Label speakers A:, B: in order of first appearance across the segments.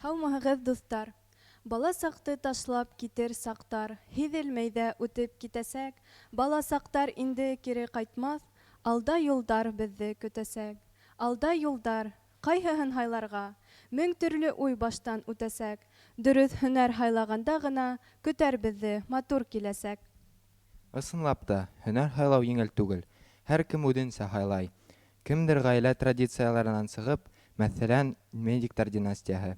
A: Һаумыһығыҙ, дуҫтар! Бала саҡты ташлап китер саҡтар, һиҙелмәй ҙә үтеп китәсәк. Бала саҡтар инде кире ҡайтмаҫ, алда юлдар беҙҙе көтәсәк. Алда юлдар, ҡайһыһын һайларға? Мең төрлө уй баштан үтәсәк. Дөрөҫ һөнәр һайлағанда ғына көтәр беҙҙе матур киләсәк.
B: Ысынлап та, һөнәр һайлау еңел түгел. Һәр кем үҙенсә һайлай. Кемдер ғаилә традицияларынан сығып, мәҫәлән, медиктар династияһы.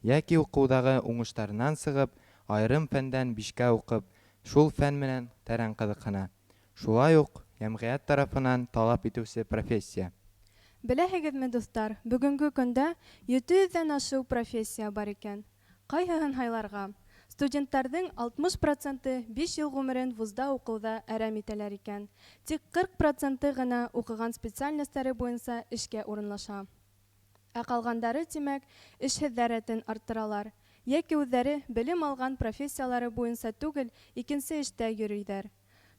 B: Йәки уҡыуҙағы уңыштарынан сығып, айырым фәндән бишкә уҡып, шул фән менән тәрән ҡыҙыҡһына. Шулай уҡ йәмғиәт тарафынан талап итеүсе профессия.
A: Беләһегеҙме, дуҫтар, бөгөнгө көндә 700-дән ашыу профессия бар икән. Ҡайһыһын һайларға? Студенттарҙың 60%-ы 5 йыл ғүмерен вузда уҡыуҙа әрәм итәләр икән. Тик 40%-ы ғына уҡыған специальностары буйынса эшкә урынлаша. Ә ҡалғандары, тимәк, эшһеҙҙәр рәтен арттыралар. Йәки үҙҙәре белем алған профессиялары буйынса түгел, икенсе эштә йөрөйҙәр.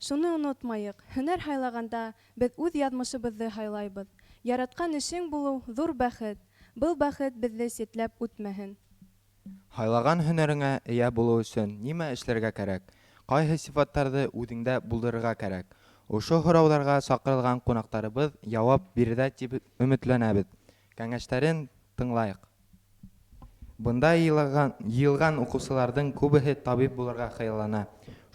A: Шуны онотмайыҡ, һөнәр һайлағанда беҙ үҙ яҙмышыбыҙҙы һайлайбыҙ. Яратҡан эшең булыу ҙур бәхет. Был бәхет беҙҙе ситләп үтмәһен.
B: Һайлаған һөнәреңә эйә булыу өсөн нимә эшләргә кәрәк? Ҡайһы сифаттарҙы үҙеңдә булдырырға кәрәк? Ошо һорауҙарға саҡырылған ҡунаҡтарыбыҙ яуап бирҙә тип өмөтләнәбеҙ. Кәңәштәрен тыңлайыҡ. Бында йыйылған уҡыусыларҙың күбеһе табип булырға хыяллана.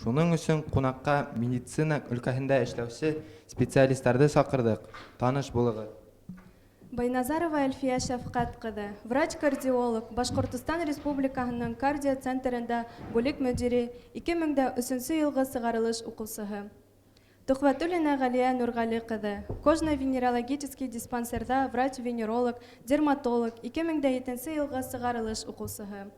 B: Шуның өсөн ҡунаҡҡа медицина өлкәһендә эшләүсе специалистарҙы саҡырҙыҡ. Таныш булығыҙ.
A: Байназарова Әлфиә Шәфҡәт ҡыҙы, врач-кардиолог, Башҡортостан Республикаһының кардиоцентрында бүлек мөдире, 2003 йылғы сығарылыш уҡыусыһы. Тухватуллина Ғалиә Нурғали ҡыҙы, кожно-венерологический диспансерҙа врач-венеролог, дерматолог, 2007 йылғы сығарылыш уҡыусыһы.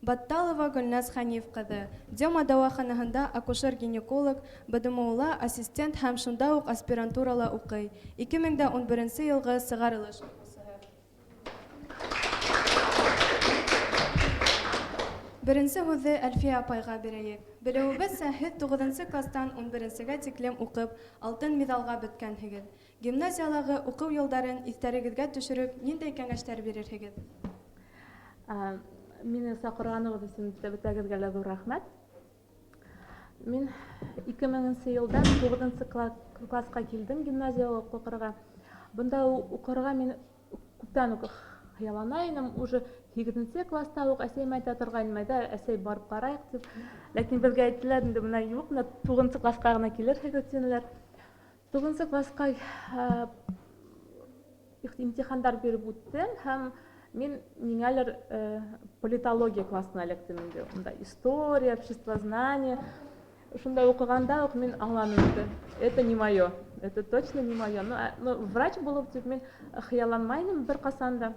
A: Батталова Гөлназ Хәниф ҡыҙы, Дема дауаханаһында акушер-гинеколог, БДМУла ассистент һәм шунда уҡ аспирантурала уҡый, 2011 йылғы сығарылыш уҡыусыһы. Беренсе һүҙҙе Әлфиә апайға бирәйек. Белеүебеҙсә, һеҙ 9 кластан 11-гә тиклем уҡып, алтын медалға бөткәнһегеҙ. Гимназиялағы уҡыу йылдарын иҫтәрегеҙгә төшөрөп, ниндәй кәңәштәр бирерһегеҙ?
C: Мине саҡырғанығыҙ өсөн бөтәгеҙгә лә ҙур рәхмәт. Мин 2000 йылдан 9 классҡа килдем гимназияла уҡырға. Бында уҡырға мин күптән уҡ хыяллана инем. Уже 8 класста уҡ әсәйем әйтә торғайным, әсәй барып ҡарайыҡ тип. Ләкин беҙгә әйттеләр, инде бына юҡ, 9 классҡа ғына килерһегеҙ тинеләр. 9 классҡа имтихандар биреп үттем һәм мин ниңәлер политология классына эләктем инде. Унда история, обществознание. Шунда уҡығанда уҡ мин аңланым инде. Это не мое. Это точно не мое. Врач булып тип мин хыялланмайным бер ҡасан да.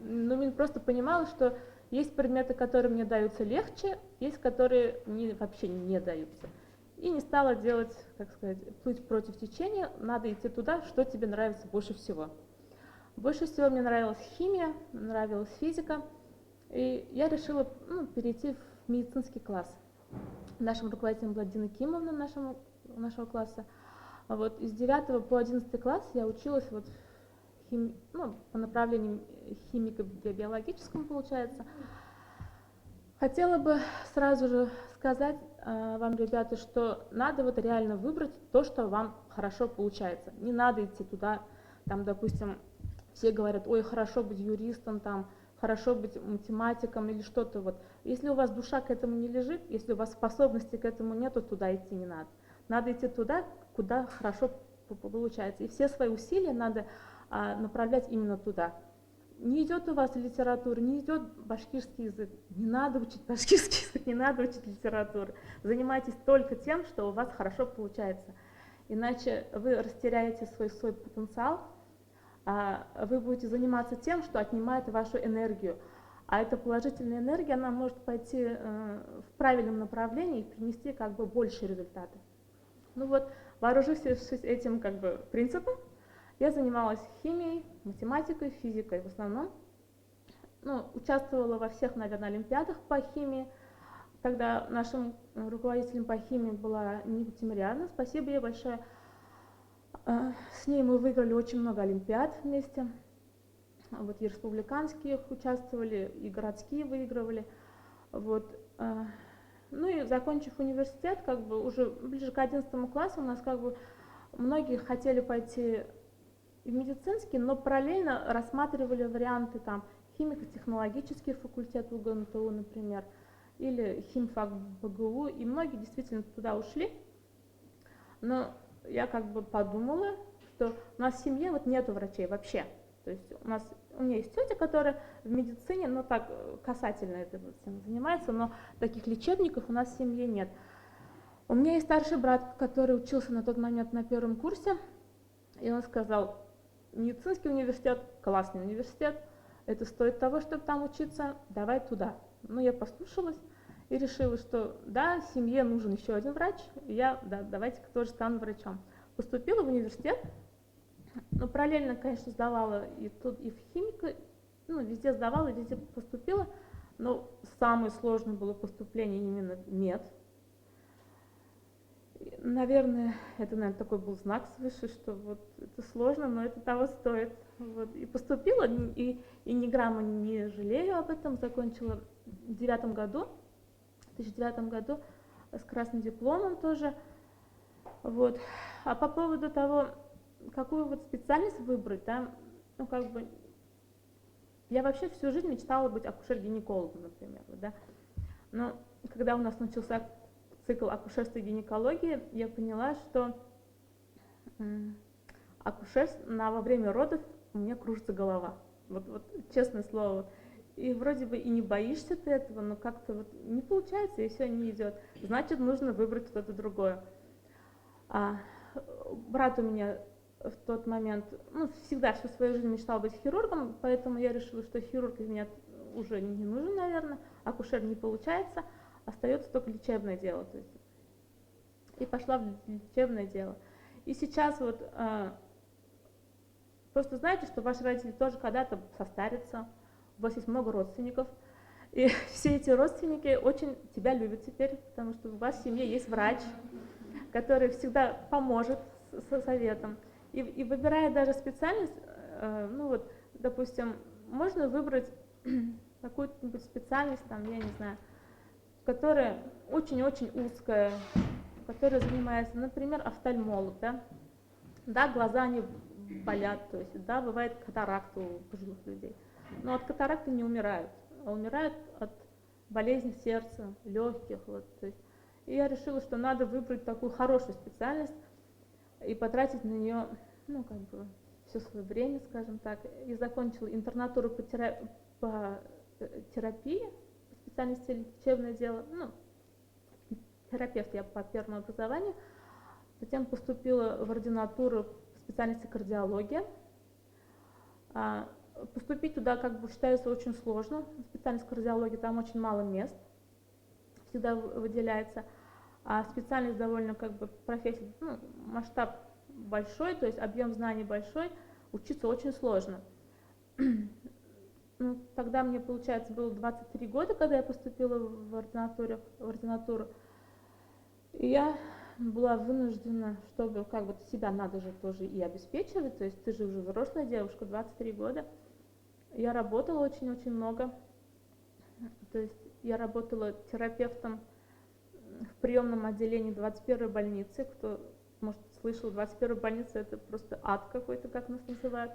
C: Но мин просто понимала, что есть предметы, которые мне даются легче, есть, которые мне вообще не даются. И не стала делать, как сказать, плыть против течения. Надо идти туда, что тебе нравится больше всего. Больше всего мне нравилась химия, нравилась физика. И я решила перейти в медицинский класс. Нашим руководителем была Дина Кимовна нашего класса. Вот из 9 по 11 класс я училась по направлению химико-биологическому, получается. Хотела бы сразу же сказать вам, ребята, что надо реально выбрать то, что вам хорошо получается. Не надо идти туда, там, допустим, все говорят, ой, хорошо быть юристом, там, хорошо быть математиком или что-то. Если у вас душа к этому не лежит, если у вас способности к этому нет, то туда идти не надо. Надо идти туда, куда хорошо получается. И все свои усилия надо направлять именно туда. Не идет у вас литература, не идет башкирский язык. Не надо учить башкирский язык, не надо учить литературу. Занимайтесь только тем, что у вас хорошо получается. Иначе вы растеряете свой потенциал. Вы будете заниматься тем, что отнимает вашу энергию. А эта положительная энергия, она может пойти в правильном направлении и принести больше результата. Вооружившись этим принципом, я занималась химией, математикой, физикой в основном. Участвовала во всех, наверное, олимпиадах по химии. Тогда нашим руководителем по химии была Нина Тимиряна. Спасибо ей большое. С ней мы выиграли очень много олимпиад вместе. вот и республиканские участвовали, и городские выигрывали. Вот. Ну и закончив университет, как бы уже ближе к 11 классу у нас как бы многие хотели пойти в медицинский, но параллельно рассматривали варианты там химико-технологический факультет УГНТУ, например, или химфак БГУ, и многие действительно туда ушли. Но я как бы подумала, что у нас в семье вот нету врачей вообще. То есть у меня есть тетя, которая в медицине, но так касательно этого всем занимается, но таких лечебников у нас в семье нет. У меня есть старший брат, который учился на тот момент на 1 курсе, и он сказал: медицинский университет, классный университет, это стоит того, чтобы там учиться, давай туда. Ну, я послушалась и решила, что да, семье нужен еще один врач, и давайте-ка тоже стану врачом. Поступила в университет, но параллельно, конечно, сдавала и тут, и в химику, ну, везде сдавала, везде поступила, но самое сложное было поступление именно в мед. Наверное, это, такой был знак свыше, что вот это сложно, но это того стоит. Вот. И поступила, и ни грамма не жалею об этом, закончила в 2009 году с красным дипломом тоже. Вот. А по поводу того, какую вот специальность выбрать, да, ну как бы, я вообще всю жизнь мечтала быть акушер-гинекологом, например, да. Но когда у нас начался цикл акушерства и гинекологии, я поняла, что во время родов у меня кружится голова. Вот честное слово. И вроде бы и не боишься ты этого, но как-то вот не получается, и все не идет. Значит, нужно выбрать что-то другое. Брат у меня в тот момент, ну, всегда всю свою жизнь мечтал быть хирургом, поэтому я решила, что хирург из меня уже не нужен, наверное, акушер не получается, остается только лечебное дело. То есть. И пошла в лечебное дело. И сейчас вот просто знаете, что ваши родители тоже когда-то состарятся, у вас есть много родственников, и все эти родственники очень тебя любят теперь, потому что у вас в семье есть врач, который всегда поможет с советом. И выбирая даже специальность, ну вот, допустим, можно выбрать какую-нибудь специальность, там, я не знаю, которая очень-очень узкая, которая занимается, например, офтальмолог, да? Да, глаза не болят, то есть, да, бывает катаракта у пожилых людей, но от катаракты не умирают, а умирают от болезней сердца, легких, вот, то есть. И я решила, что надо выбрать такую хорошую специальность и потратить на нее, ну, как бы, все свое время, скажем так. И закончила интернатуру по терапии, по специальности лечебное дело, ну, терапевт я по первому образованию. Затем поступила в ординатуру по специальности кардиология. Поступить туда, как бы, считается очень сложно. Специальность кардиологии, там очень мало мест всегда выделяется. А специальность довольно, как бы, профессия, ну, масштаб большой, то есть объем знаний большой, учиться очень сложно. Ну, тогда мне, получается, было 23 года, когда я поступила в ординатуру. И я была вынуждена, чтобы, как бы, себя надо же тоже и обеспечивать, то есть ты же уже взрослая девушка, 23 года. Я работала очень-очень много, то есть я работала терапевтом в приемном отделении 21-й больницы. Кто, может, слышал, 21-я больница — это просто ад какой-то, как нас называют.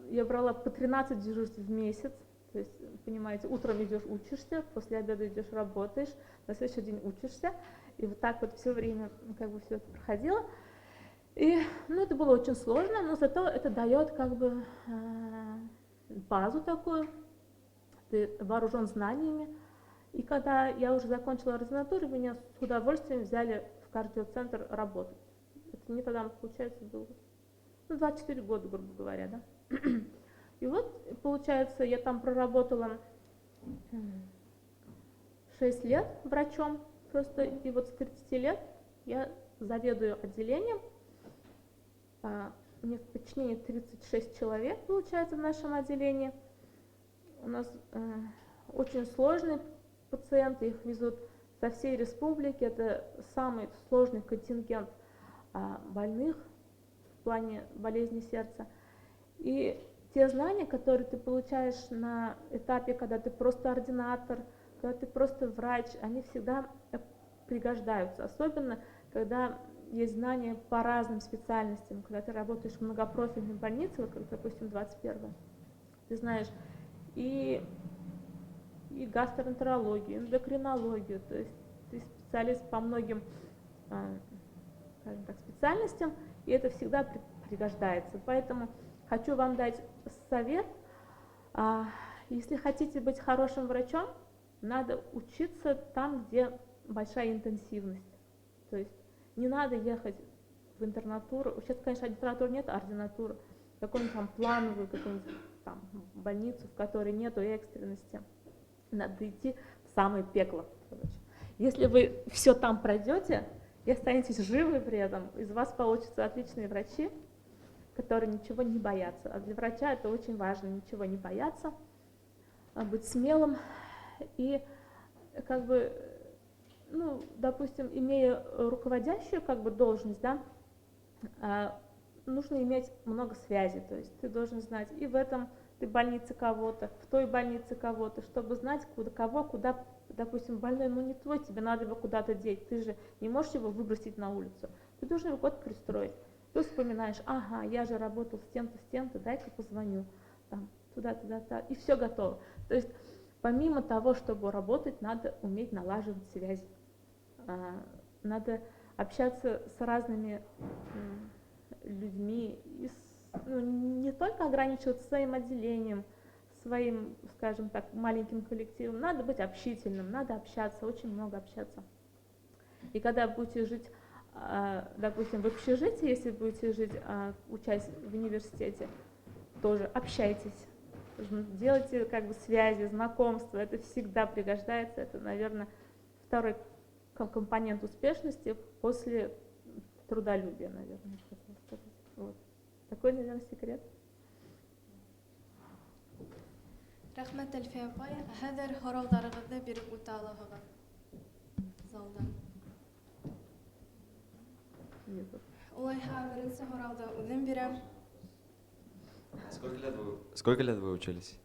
C: Я брала по 13 дежурств в месяц, то есть, понимаете, утром идешь, учишься, после обеда идешь, работаешь, на следующий день учишься, и вот так вот все время, как бы, все это проходило. И, ну, это было очень сложно, но зато это дает, как бы, базу такую, ты вооружен знаниями. И когда я уже закончила ординатуру, меня с удовольствием взяли в кардиоцентр работать. Это мне тогда, получается, было, ну, 24 года, грубо говоря, да. И вот, получается, я там проработала 6 лет врачом просто, и вот с 30 лет я заведую отделением. У меня в подчинении 36 человек, получается, в нашем отделении. У нас очень сложные пациенты, их везут со всей республики, это самый сложный контингент больных в плане болезни сердца. И те знания, которые ты получаешь на этапе, когда ты просто ординатор, когда ты просто врач, они всегда пригождаются. Особенно, когда есть знания по разным специальностям, когда ты работаешь в многопрофильной больнице, вот как, допустим, 21-я, ты знаешь и гастроэнтерологию, эндокринологию, то есть ты специалист по многим, скажем так, специальностям, и это всегда пригождается. Поэтому хочу вам дать совет. Если хотите быть хорошим врачом, надо учиться там, где большая интенсивность. То есть не надо ехать в интернатуру. Сейчас, конечно, интернатуры нет, а ординатура. Какую-нибудь там плановую, какую-нибудь там больницу, в которой нету экстренности. Надо идти в самое пекло. Короче. Если вы все там пройдете и останетесь живы при этом, из вас получатся отличные врачи, которые ничего не боятся. А для врача это очень важно, ничего не бояться, быть смелым и как бы, ну, допустим, имея руководящую как бы должность, да, нужно иметь много связей, то есть ты должен знать и в этом ты больнице кого-то, в той больнице кого-то, чтобы знать, куда, допустим, больной, ну не твой, тебе надо его куда-то деть, ты же не можешь его выбросить на улицу, ты должен его куда-то пристроить. Ты вспоминаешь, ага, я же работал с тем-то, дай-ка позвоню, там, туда, и все готово. То есть помимо того, чтобы работать, надо уметь налаживать связи, надо общаться с разными людьми, и не только ограничиваться своим отделением, своим, скажем так, маленьким коллективом, надо быть общительным, надо общаться, очень много общаться. И когда будете жить, допустим, в общежитии, если будете жить, учась в университете, тоже общайтесь, делайте как бы связи, знакомства, это всегда пригождается, это, наверное, второй компонент успешности после трудолюбия, наверное, хотела сказать. Вот. Такой, наверное, секрет.
A: Рәхмәт, Әлфия апай. Хәзер һорауҙарығыҙҙы биреп үтә алаһығыҙ залдан. Улайһа, беренсе һорауҙы үҙем бирәм.
D: Сколько лет вы учились?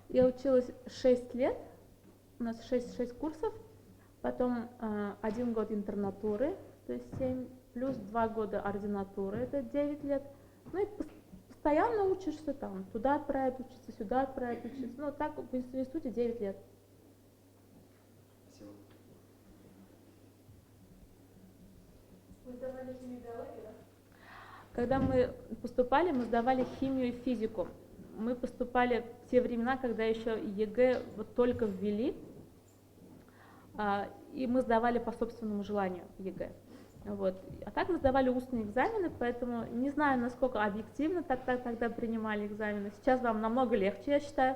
C: Я училась 6 лет, у нас 6 курсов, потом 1 год интернатуры, то есть 7, плюс 2 года ординатуры, это 9 лет. Ну и постоянно учишься там, туда отправят учиться, сюда отправят учиться. Ну так в институте 9 лет.
D: Спасибо.
C: Вы сдавали химию и биологию, да? Когда мы поступали, мы сдавали химию и физику. Мы поступали в те времена, когда еще ЕГЭ вот только ввели, и мы сдавали по собственному желанию ЕГЭ. Вот. А так мы сдавали устные экзамены, поэтому не знаю, насколько объективно тогда принимали экзамены. Сейчас вам намного легче, я считаю.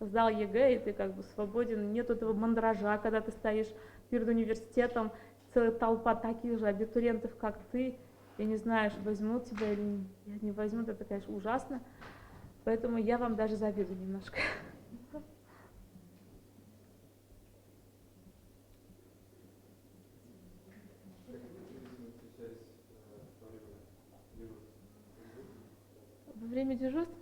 C: Сдал ЕГЭ, и ты как бы свободен, нет этого мандража, когда ты стоишь перед университетом, целая толпа таких же абитуриентов, как ты, и не знаешь, возьмут тебя или не возьмут, это, конечно, ужасно. Поэтому я вам даже завидую немножко. Во время дежурств?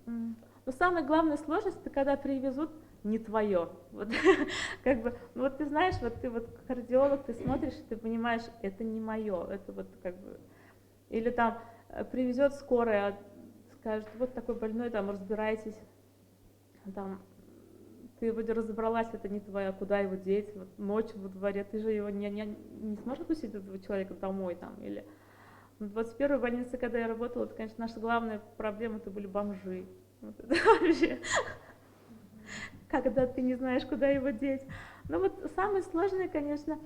C: Но самая главная сложность, это когда привезут не твое. Вот, как бы, ну вот ты знаешь, вот ты вот кардиолог, ты смотришь, и ты понимаешь, это не мое, это вот как бы, или там привезет скорая, скажет, вот такой больной, там разбирайтесь, там ты вроде разобралась, это не твое, куда его деть, вот ночь во дворе, ты же его не сможешь отпустить этого человека домой там, или в 21-й больнице, когда я работала, это, конечно, наша главная проблема, это были бомжи. Вот это вообще, когда ты не знаешь, куда его деть. Но вот самый сложный, конечно,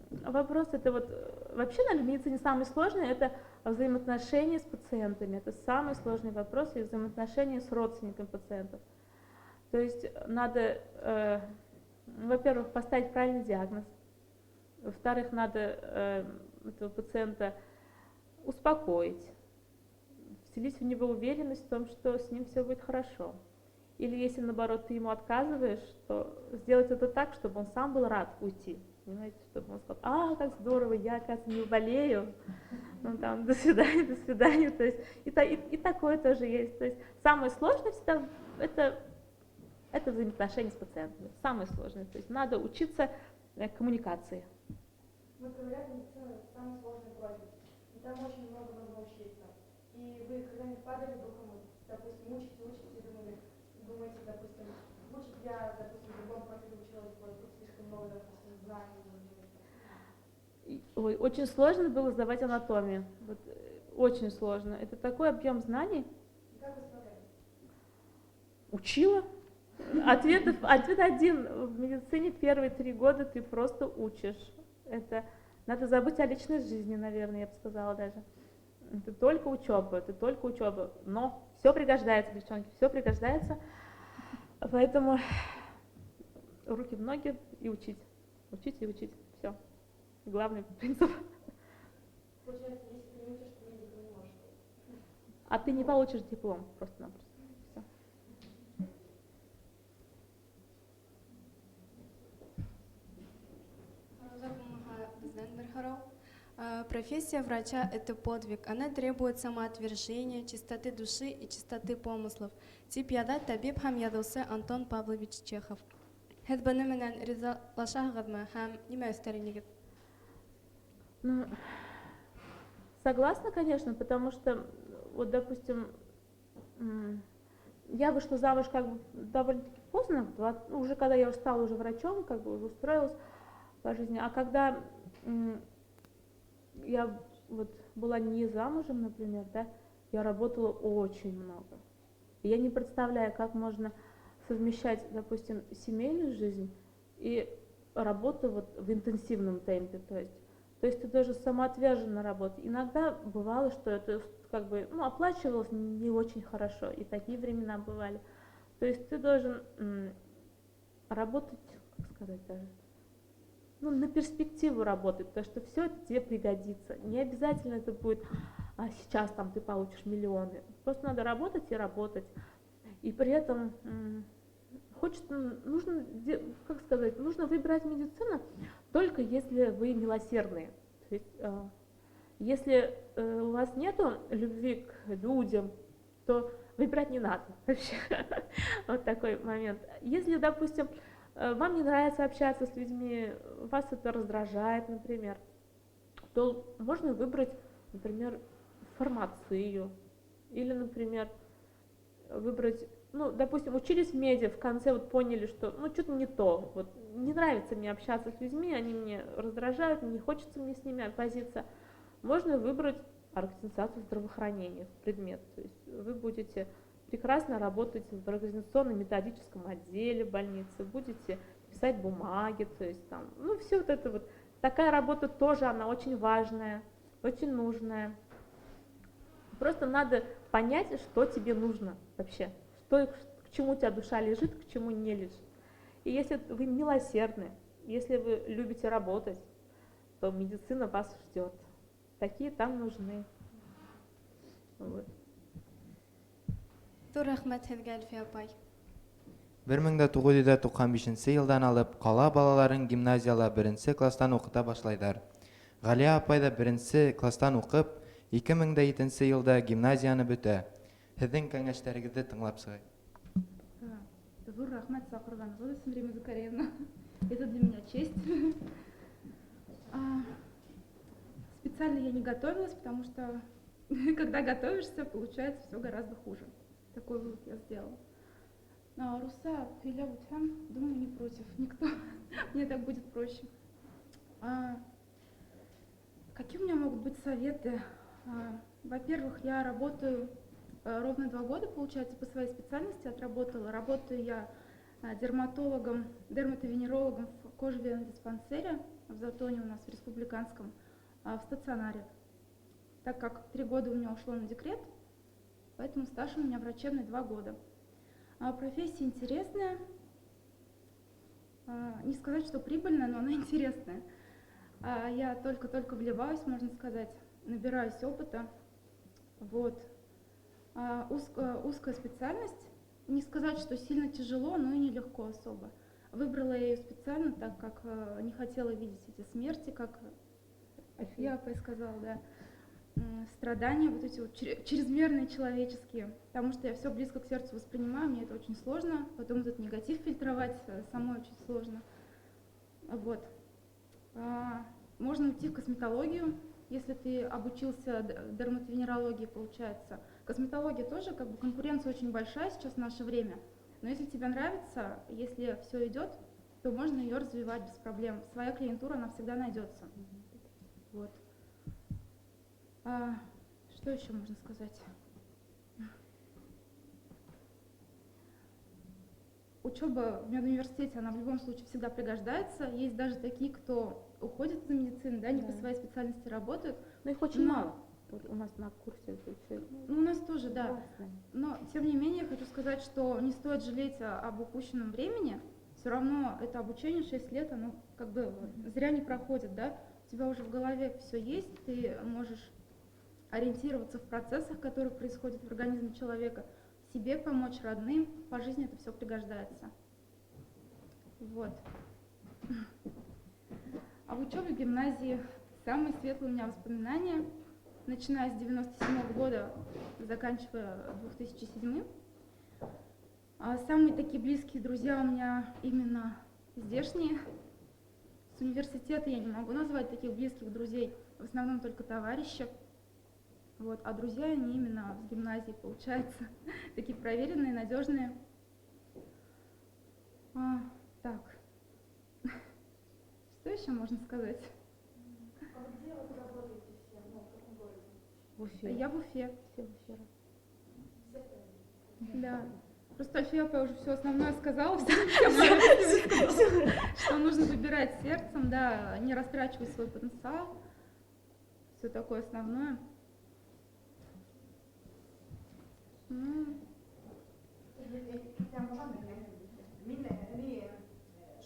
C: вопрос, это вот, вообще, наверное, в медицине самый сложный, это взаимоотношения с пациентами. Это самый сложный вопрос, и взаимоотношения с родственниками пациентов. То есть надо, во-первых, поставить правильный диагноз, во-вторых, надо этого пациента успокоить, вселить в него уверенность в том, что с ним все будет хорошо. Или если, наоборот, ты ему отказываешь, то сделать это так, чтобы он сам был рад уйти. понимаете, чтобы он сказал, как здорово, я, оказывается, не болею, ну, там, до свидания, то есть, и такое тоже есть, то есть, самое сложное всегда, это взаимоотношения с пациентами, самое сложное, то есть, надо учиться коммуникации.
A: Вот говорят, медицина это самый сложный профиль, и там очень много нужно учиться. И вы когда-нибудь падали духом, допустим, учите, думаете, допустим, лучше бы я, допустим, в другом профиле училась, тут слишком много, допустим, знаний.
C: Ой, очень сложно было сдавать анатомию, вот, очень сложно, это такой объем знаний.
A: Как вы справлялись?
C: Учила. Ответ один. В медицине первые 3 года ты просто учишь. Это надо забыть о личной жизни, наверное, я бы сказала даже. Это только учеба. Но все пригождается, девчонки, все пригождается. Поэтому руки в ноги и учить. Учить и учить. Все. Главный принцип.
A: Получается, если ты не учишь, ты не можешь.
C: А ты не получишь диплом просто-напросто. Все.
A: Профессия врача – это подвиг. Она требует самоотвержения, чистоты души и чистоты помыслов. Тип яда табиб һәм язучы Антон Павлович Чехов. Һез буны менән ризалашасызмы һәм нимә өстәлегегез?
C: Ну, согласна, конечно, потому что, вот, допустим, я вышла замуж как бы довольно-таки поздно, уже когда я стала уже врачом, как бы уже устроилась по жизни, а когда я вот была не замужем, например, да, я работала очень много. И я не представляю, как можно совмещать, допустим, семейную жизнь и работу вот в интенсивном темпе, то есть ты должен самоотверженно работать. Иногда бывало, что это как бы, оплачивалось не очень хорошо, и такие времена бывали. То есть ты должен работать, как сказать даже, на перспективу работать, потому что все это тебе пригодится. Не обязательно это будет, сейчас там ты получишь миллионы. Просто надо работать и работать. И при этом нужно выбирать медицину только если вы милосердные. То есть, если у вас нету любви к людям, то выбирать не надо вообще. Вот такой момент. Если, допустим, вам не нравится общаться с людьми, вас это раздражает, например, то можно выбрать, например, фармацию. Или, например, выбрать, допустим, учились в медиа, в конце вот поняли, что, что-то не то, вот не нравится мне общаться с людьми, они мне раздражают, не хочется мне с ними возиться. Можно выбрать организацию здравоохранения, предмет, то есть вы будете прекрасно работать в организационно-методическом отделе больницы, будете писать бумаги, то есть там, все вот это вот. Такая работа тоже, она очень важная, очень нужная. Просто надо понять, что тебе нужно вообще, к чему у тебя душа лежит, к чему не лежит. И если вы милосердны, если вы любите работать, то медицина вас ждет. Такие там нужны. Вот.
A: Рәхмәт һезгә, Әлфия апай.
B: 1995 елдан алып кала балаларын гимназияла 1 класстан укыта башлайлар. Галия апай да 1 класстан укып, 2007 елда гимназияны бетә. Һезнең кәңәшләрегезне тыңлап сыгай.
E: Зур рахмат сакырганыгыз өчен, Римма Закарьевна. Это для меня честь. Специально я не готовилась, потому что когда готовишься, получается все гораздо хуже. Такой вывод я сделала. Руса, Филя, думаю, не против никто. Мне так будет проще. Какие у меня могут быть советы? Во-первых, я работаю ровно 2 года, получается, по своей специальности отработала. Работаю я дерматологом, дерматовенерологом в кожевенном диспансере в Затоне у нас, в республиканском, в стационаре. Так как 3 года у меня ушло на декрет, поэтому стаж у меня врачебный 2 года. Профессия интересная, не сказать, что прибыльная, но она интересная. Я только-только вливаюсь, можно сказать, набираюсь опыта. Вот. Узкая специальность, не сказать, что сильно тяжело, но и нелегко особо. Выбрала я ее специально, так как не хотела видеть эти смерти, как Афия сказала, да. Страдания, вот эти вот чрезмерные человеческие, потому что я все близко к сердцу воспринимаю, мне это очень сложно, потом этот негатив фильтровать самой очень сложно. Вот. Можно уйти в косметологию, если ты обучился дерматовенерологии, получается. Косметология тоже, как бы, конкуренция очень большая сейчас в наше время, но если тебе нравится, если все идет, то можно ее развивать без проблем. Своя клиентура, она всегда найдется. Вот. Что еще можно сказать? Учеба в медуниверситете, она в любом случае всегда пригождается. Есть даже такие, кто уходит из медицины, да, не по своей специальности работают.
C: Но их очень мало. Вот у нас на курсе получается.
E: Ну, у нас тоже, да. Но, тем не менее, я хочу сказать, что не стоит жалеть об упущенном времени. Все равно это обучение 6 лет, оно как бы зря не проходит, да. У тебя уже в голове все есть, ты можешь ориентироваться в процессах, которые происходят в организме человека, себе помочь, родным, по жизни это все пригождается. Вот. А в учебе в гимназии самые светлые у меня воспоминания, начиная с 97 года, заканчивая 2007. Самые такие близкие друзья у меня именно здешние. С университета я не могу назвать таких близких друзей, в основном только товарищи. Вот. А друзья, они именно с гимназии, получается, такие проверенные, надежные. Так, что еще можно сказать?
F: А вы где вы работаете все? Ну, в каком городе?
C: В Уфе.
E: Я в Уфе.
C: Все в Уфе.
E: Да. Просто Афия уже все основное сказала, что нужно выбирать сердцем, да, не растрачивать свой потенциал, все такое основное.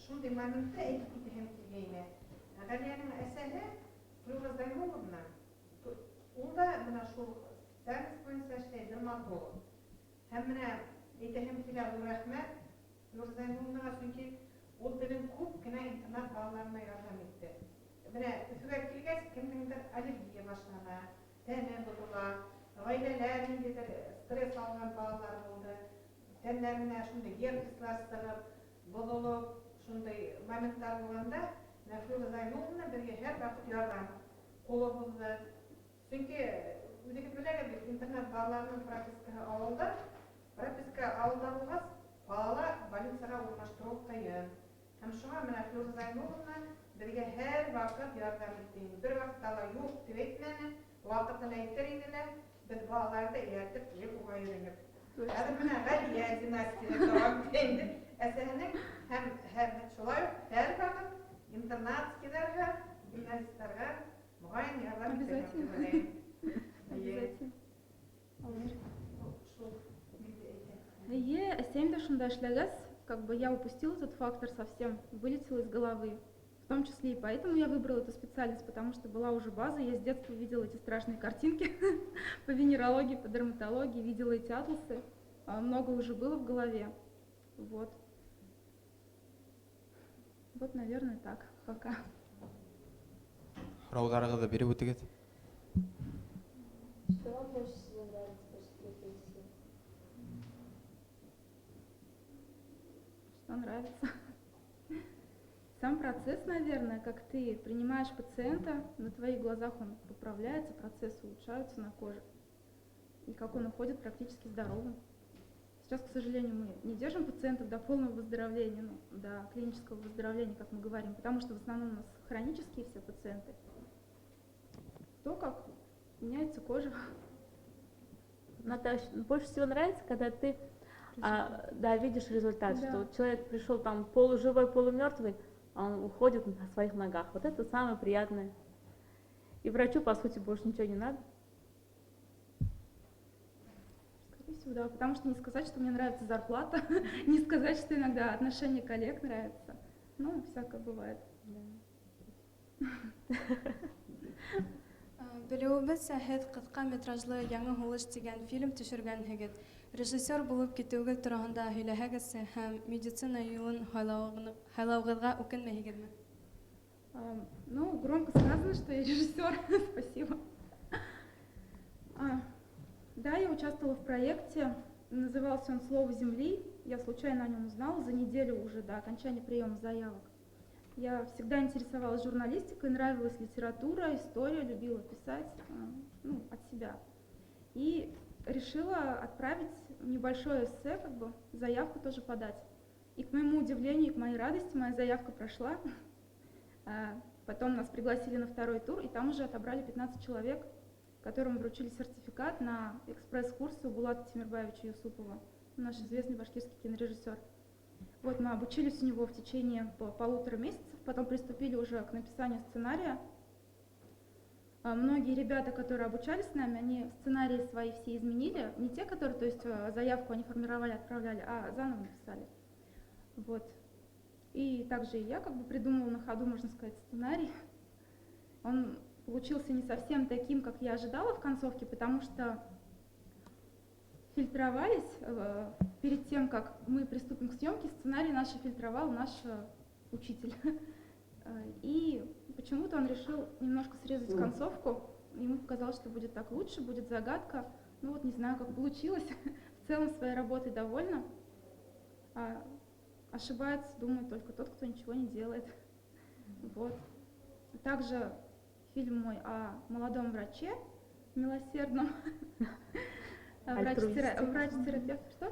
G: Шундай моментта әйтеп китәм килгәйне. Галиянең әсәре Флюра Зайнуловна. Ул да менә шул дәрес буенча эшләй, дерматолог. Һәм менә әйтәһем килә ул рәхмәт Флюра Зайнуловнага, чөнки ул белән күп кенә интернат балаларына ярдәм итте. Менә Өфөгә килгәч, кемнеңдер аллергия башлана, тәне бозыла, гаиләләр ниндидер стресс алган балалар булды. Тәннәренә шундай герпеслар сыгып, бозылып, шундай моменттар булганда, Флюра Зайнуловна бергә һәр вакыт ярдәм кулы булды. Чөнки үзегез беләгез бит, интернат балаларының пропискаһы авылда, прописка авылда булгач, балалар больницага урнаштыру кыен. Һәм шуңа менә Флюра Зайнуловна бергә һәр вакыт ярдәм итте. Бер вакытта ла юк дип әйтмәне, вакытын әйтер иделәр, без балаларны ияртеп килеп уга йөргәнбез. Hadi buna Galiye dinastiyine devam edelim. Esenin hem şolay her vakit internat giderler, gimnazistlerge muayyen yardım
E: Обязательно. Әсәйем дә шунда эшләгәс, как бы я упустила этот фактор совсем, вылетела из головы. В том числе и поэтому я выбрала эту специальность, потому что была уже база, я с детства видела эти страшные картинки по венерологии, по дерматологии, видела эти атласы, много уже было в голове. Вот. Вот, наверное, так, пока.
B: Һораударыгызды биреп үтегез.
F: Что вам больше всего нравится после профессии?
E: Что нравится? Сам процесс, наверное, как ты принимаешь пациента, на твоих глазах он поправляется, процессы улучшаются на коже, и как он уходит практически здоровым. Сейчас, к сожалению, мы не держим пациентов до полного выздоровления, ну, до клинического выздоровления, как мы говорим, потому что в основном у нас хронические все пациенты. То, как меняется кожа.
C: Наташа, больше всего нравится, когда ты да, видишь результат,
E: Да.
C: что вот человек пришел там полуживой, полумертвый, а он уходит на своих ногах. Вот это самое приятное. И врачу, по сути, больше ничего не надо.
E: Скорее всего, да, потому что не сказать, что мне нравится зарплата, не сказать, что иногда отношение коллег нравится. Ну, всякое бывает.
A: Белеүбез сәһет кыска метражлы Яңа һулыш дигән фильм төшергәнһегез. Режиссер булып китүгез турында һөйләһәгезсе һәм медицина юлын һайлаугызга үкенмәйсезме?
E: Ну, громко сказано, что я режиссер. Спасибо. Да, я участвовала в проекте. Назывался он «Слово земли». Я случайно о нем узнала за неделю уже до окончания приема заявок. Я всегда интересовалась журналистикой, нравилась литература, история, любила писать от себя. И решила отправить небольшое эссе, заявку тоже подать. И к моему удивлению, и к моей радости моя заявка прошла. Потом нас пригласили на второй тур, и там уже отобрали 15 человек, которым вручили сертификат на экспресс-курсы у Булата Тимирбаевича Юсупова, наш известный башкирский кинорежиссер. Вот мы обучились у него в течение 1,5 месяцев, потом приступили уже к написанию сценария. Многие ребята, которые обучались с нами, они сценарии свои все изменили, не те, которые, то есть заявку они формировали, отправляли, а заново написали. Вот. И также и я придумала на ходу, можно сказать, сценарий. Он получился не совсем таким, как я ожидала в концовке, потому что фильтровались перед тем, как мы приступим к съемке, сценарий наш фильтровал наш учитель. И почему-то он решил немножко срезать концовку. Ему показалось, что будет так лучше, будет загадка. Ну вот не знаю, как получилось. В целом своей работой довольна. Ошибается, думаю, только тот, кто ничего не делает. Вот. Также фильм мой о молодом враче, милосердном. Врач-терапевт. Что?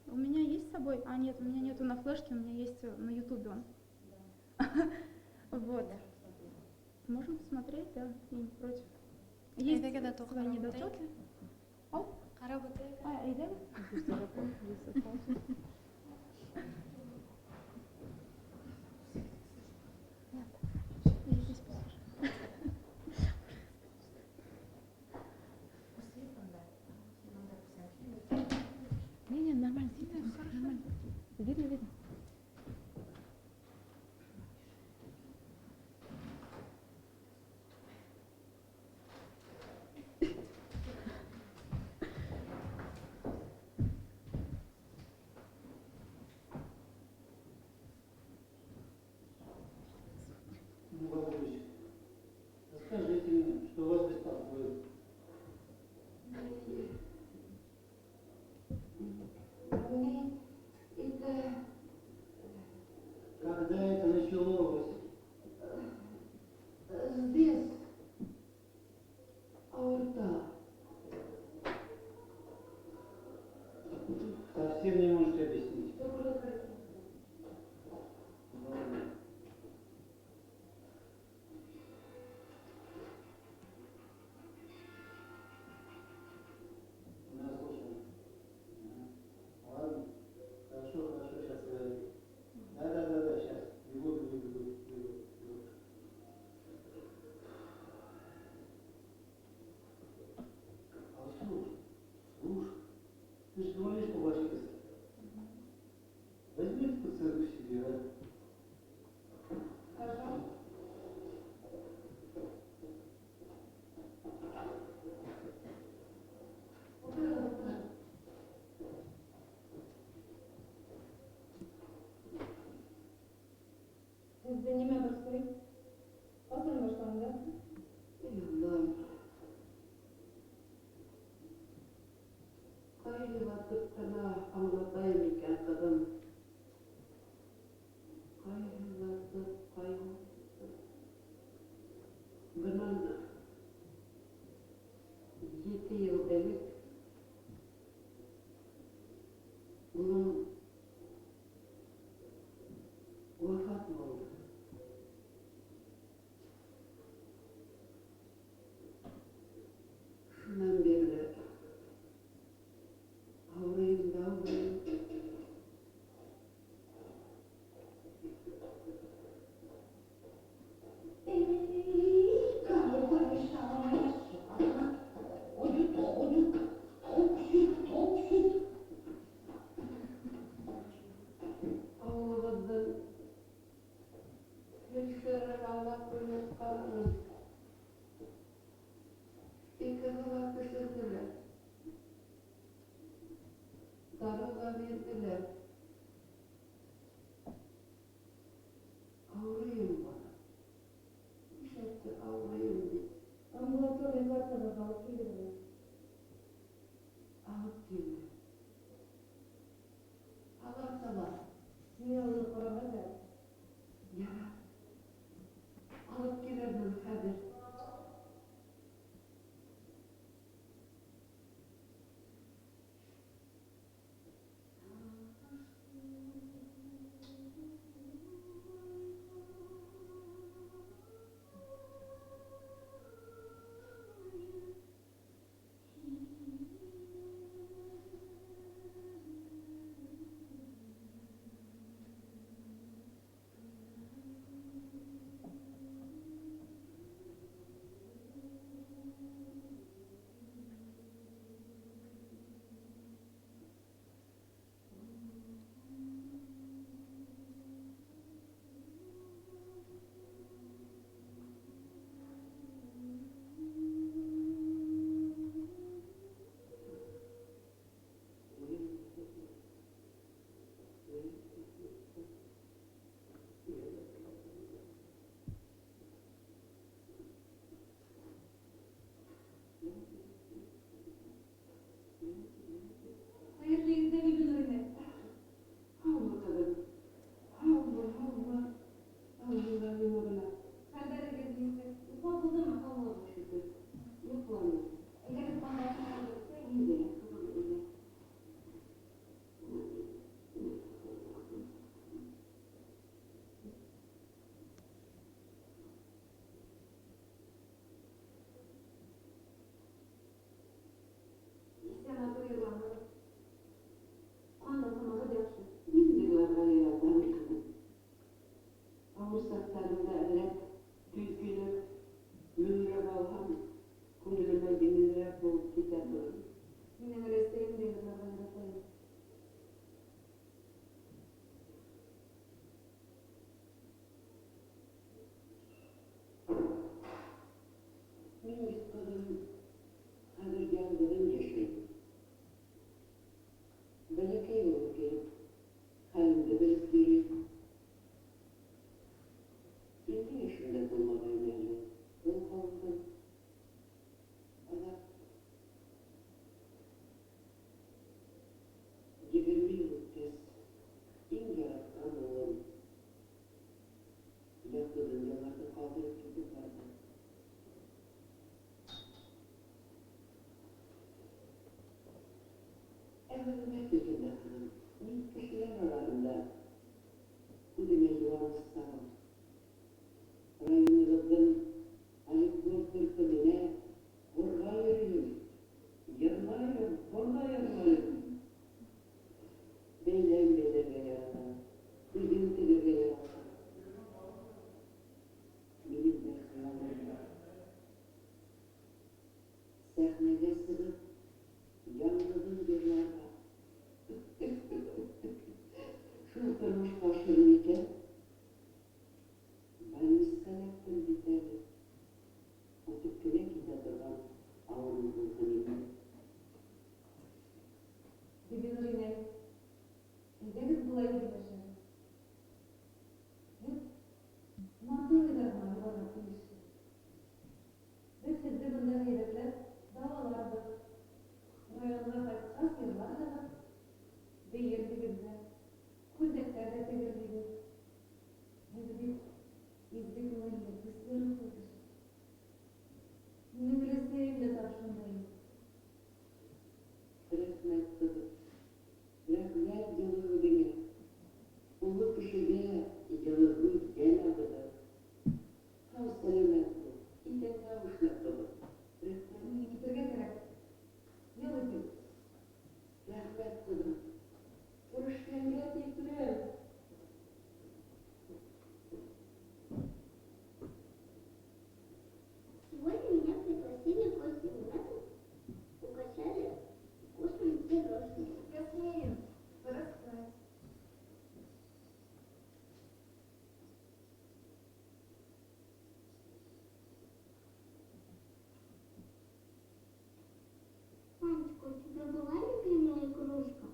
E: У меня есть с собой? Нет, у меня нету на флешке, у меня есть на ютубе он. Вот. Можем посмотреть, да, я не против. Есть свои недочеты. Не, нормально, нормально. Видно.
H: Расскажите мне, что вас беспокоит. Когда это началось?
I: Здесь аорта.
H: Совсем не можете объяснить. Ладно. Хорошо, сейчас говори. Да, сейчас. Бегу. Слушай. Ты же говоришь по-башкирски. Возьми эту пациентку себе, а?
I: Хорошо. Sizde nime basayım? Hazır mı başkanım? Yıllar. Kaydı vakıttana anlatayım iken kadın. Kaydı. Bundan 7 yıl evvel bunun vefat oldu. Şundan beri ağrıyım. Ağladım. Hüsnü'nün Allah koymuş kalın. İki kızılar kısırdılar. былай ойлашам. Мантылыйдарына юлана килишти. Біз сізді бұнда хейретлеп, давалардық. Районға қайтқан сыйлар да бейгердігізді, күлдектер де тегердігіз. Еді бит изді көңілі кісілерін қылдыр. Мені білесейім де тапшындайым.
J: Рахмет кызым. Рахмет жылыгыңа. Улы кишиге жылыгың келмеді. Сау сәлемет бол. Итеңе ушлап бол. Рахмет.
I: Мені кетерге керек. Ел өтем.
J: Рахмет кызым. Көрішкенге тектірем.
F: Сегодня меня пригласили в гости в Мэтт, угощали вкусными пирожными.
I: Ясмин, расскажи.
F: Мамочка, у тебя была любимая игрушка?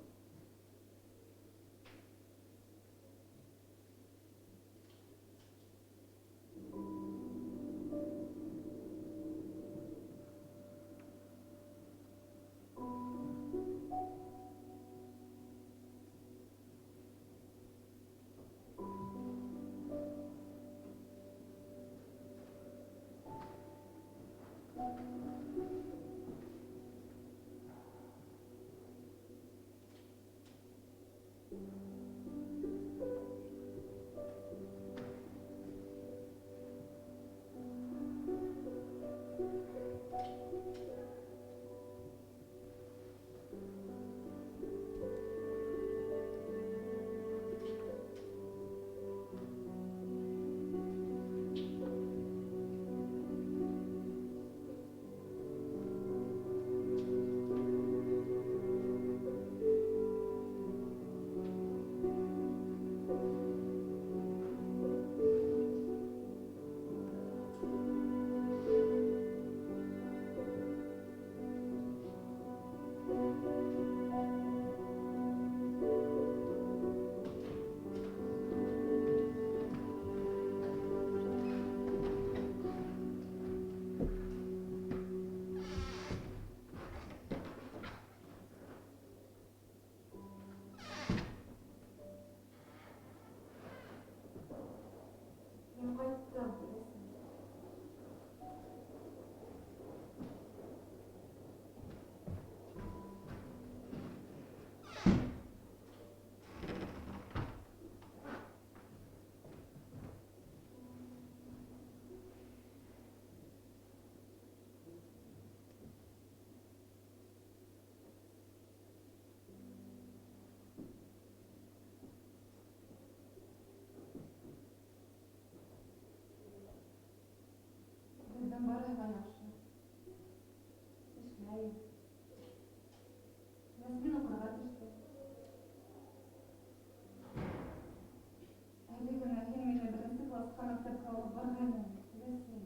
I: Мен қайттым, білесің. Біздің барлығы жақсы. Эшләйм. Ясмин укырга төште. Әле генә һин мине беренче класска мәктәпкә алып барган идең, беләсең.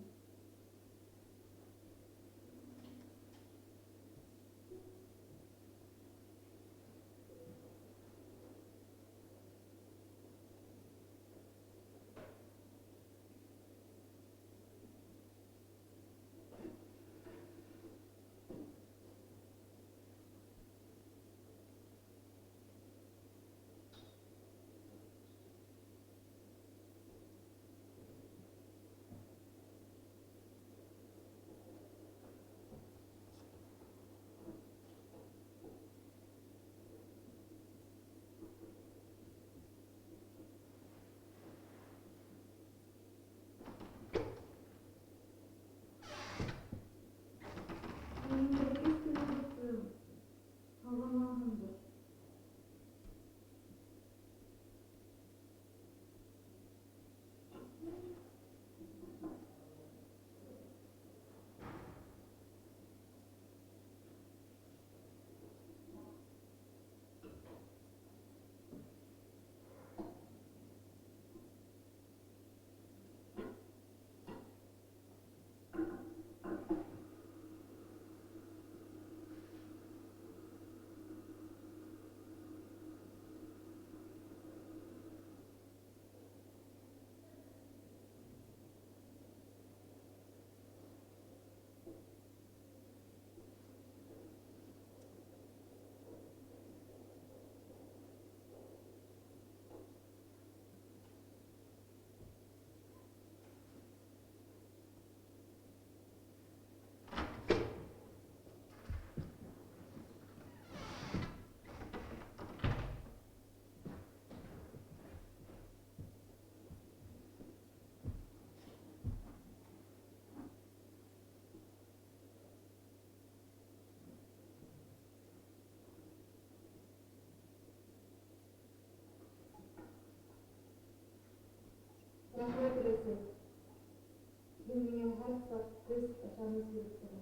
E: болса, біз ашамыз керек болады.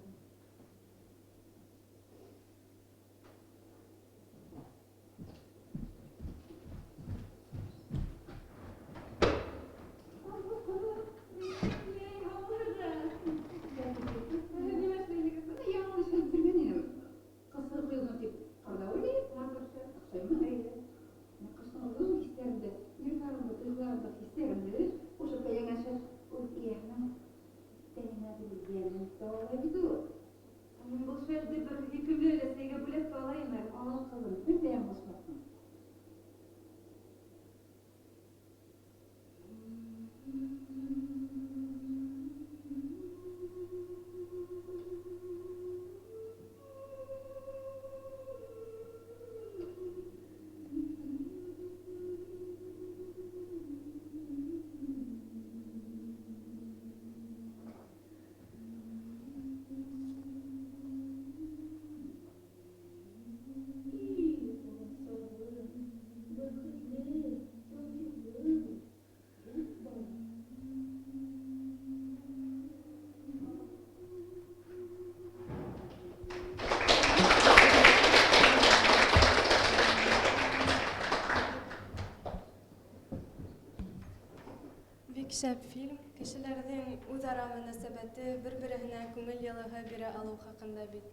A: Бик шәп фильм. Кешеләрнең үзара мөнәсәбәте, бер-беренә күңел ялыгы бирә алу хакында бит.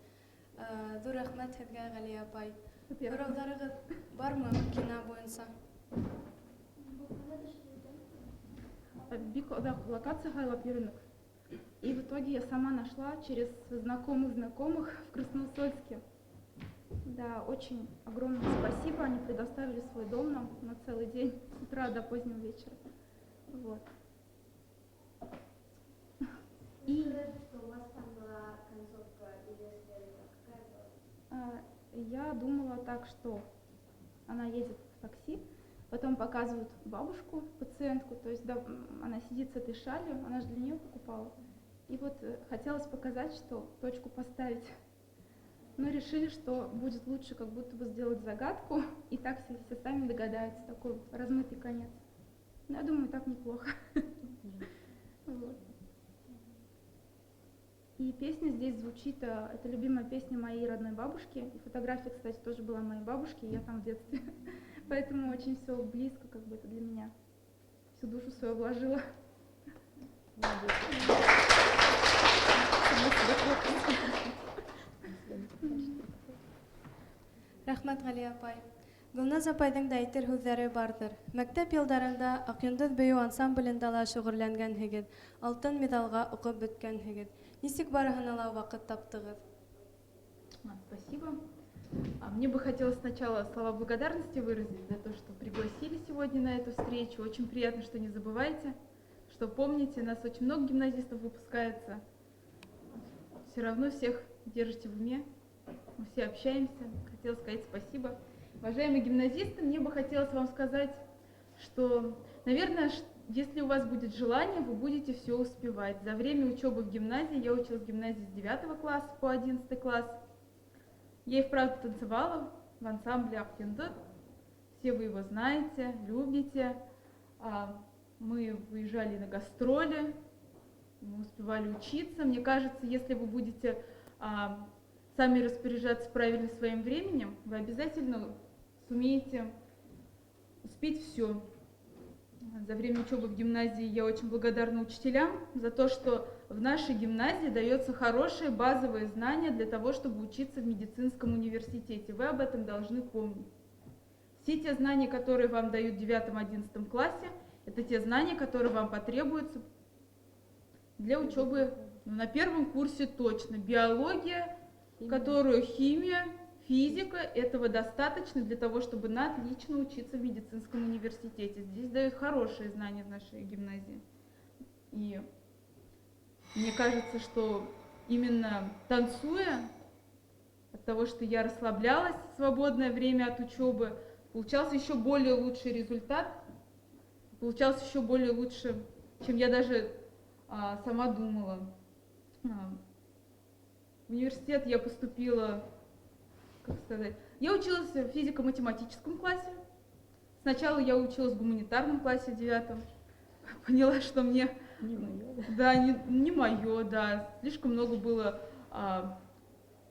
A: Зур рәхмәт һеҙгә, Галия апай. Һорауларығыҙ бармы кино буйынса?
E: Бик оҙаҡ локация һайлап йөрөнөк. И в итоге я сама нашла через знакомых в Красноусольске. Да, очень огромное спасибо. Они предоставили свой дом нам на целый день, с утра до позднего вечера. Вот. И
F: Что у вас там была концовка, или если какая была?
E: я думала так, что она едет в такси, потом показывают бабушку, пациентку, то есть да, она сидит с этой шалью, она же для нее покупала. И вот хотелось показать, что точку поставить. Но решили, что будет лучше как будто бы сделать загадку, и так все сами догадаются, такой размытый конец. Но я думаю, так неплохо. Вот. И песня здесь звучит, это любимая песня моей родной бабушки. И фотография, кстати, тоже была моей бабушки, я там в детстве. Поэтому очень все близко, как бы это для меня. Всю душу свою вложила.
A: Рәхмәт, Галия апай. Гөлназ апайдың да әйтер һүҙҙәре барҙыр. Мәктәп йылдарында Аҡйондоҙ бейеү ансамблендә ла шөғөрләнгәнһегеҙ, алтын медалға уҡып бөткәнһегеҙ. Нисек барыһына ла ваҡыт таптығыҙ?
C: Спасибо. Мне бы хотелось сначала слова благодарности выразить за то, что пригласили сегодня на эту встречу. Очень приятно, что не забываете, что помните, нас очень много гимназистов выпускается. Все равно всех держите в уме, мы все общаемся. Хотела сказать спасибо. Уважаемые гимназисты, мне бы хотелось вам сказать, что, наверное, если у вас будет желание, вы будете все успевать. За время учебы в гимназии, я училась в гимназии с 9 класса по 11 класс, я и вправду танцевала в ансамбле Аҡйондоҙ. Все вы его знаете, любите. Мы выезжали на гастроли, мы успевали учиться. Мне кажется, если вы будете сами распоряжаться правильно своим временем, вы обязательно сумеете успеть все. За время учебы в гимназии я очень благодарна учителям за то, что в нашей гимназии дается хорошие базовые знания для того, чтобы учиться в медицинском университете. Вы об этом должны помнить. Все те знания, которые вам дают в 9-11 классе, это те знания, которые вам потребуются для учебы на первом курсе точно. Биология, которую химия, физика, этого достаточно для того, чтобы на отлично учиться в медицинском университете. Здесь дают хорошие знания в нашей гимназии. И мне кажется, что именно танцуя, от того, что я расслаблялась в свободное время от учебы, получался еще более лучший результат, получался еще более лучше, чем я даже сама думала. В университет я поступила, как сказать, я училась в физико-математическом классе. Сначала я училась в гуманитарном классе в 9. Поняла, что мне Да, не мое, да. Слишком много было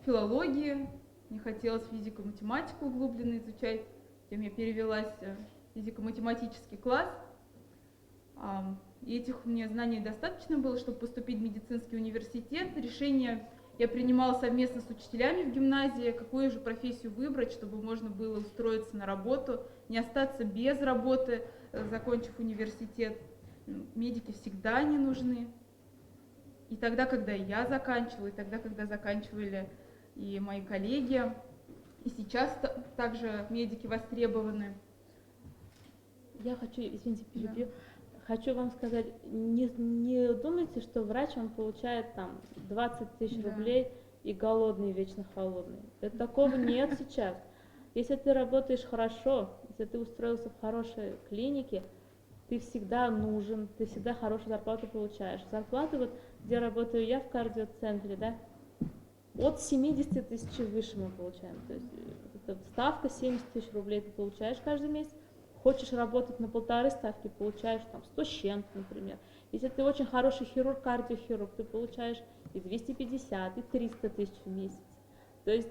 C: филологии, мне хотелось физико-математику углубленно изучать. Затем я перевелась в физико-математический класс. И этих мне знаний достаточно было, чтобы поступить в медицинский университет. Решение я принимала совместно с учителями в гимназии, какую же профессию выбрать, чтобы можно было устроиться на работу, не остаться без работы, закончив университет. Медики всегда не нужны. И тогда, когда я заканчивала, и тогда, когда заканчивали и мои коллеги, и сейчас также медики востребованы.
K: Я хочу, извините, перебью. Хочу вам сказать, не думайте, что врач, он получает там 20 тысяч рублей и голодный, вечно холодный. Такого нет сейчас. Если ты работаешь хорошо, если ты устроился в хорошей клинике, ты всегда нужен, ты всегда хорошую зарплату получаешь. Зарплату, вот где работаю я в кардиоцентре, да, от 70 тысяч выше мы получаем. То есть ставка 70 тысяч рублей ты получаешь каждый месяц. Хочешь работать на 1,5 ставки, получаешь там 100 с чем-то, например. Если ты очень хороший хирург, кардиохирург, ты получаешь и 250, и 300 тысяч в месяц. То есть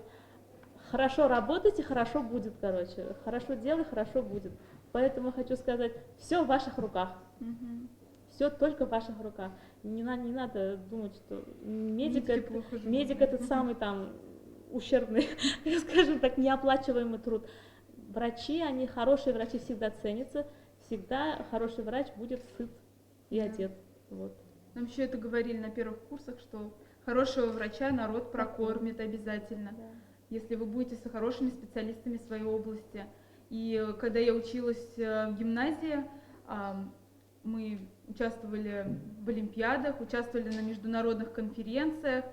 K: хорошо работайте, хорошо будет, короче. Хорошо делай, хорошо будет. Поэтому хочу сказать, все в ваших руках. Все только в ваших руках. Не надо думать, что медик это самый там ущербный, скажем так, неоплачиваемый труд. Врачи, они хорошие врачи всегда ценятся, всегда хороший врач будет сыт и одет. Вот.
C: Нам еще это говорили на первых курсах, что хорошего врача народ прокормит обязательно, если вы будете с хорошими специалистами в своей области. И когда я училась в гимназии, мы участвовали в олимпиадах, участвовали на международных конференциях.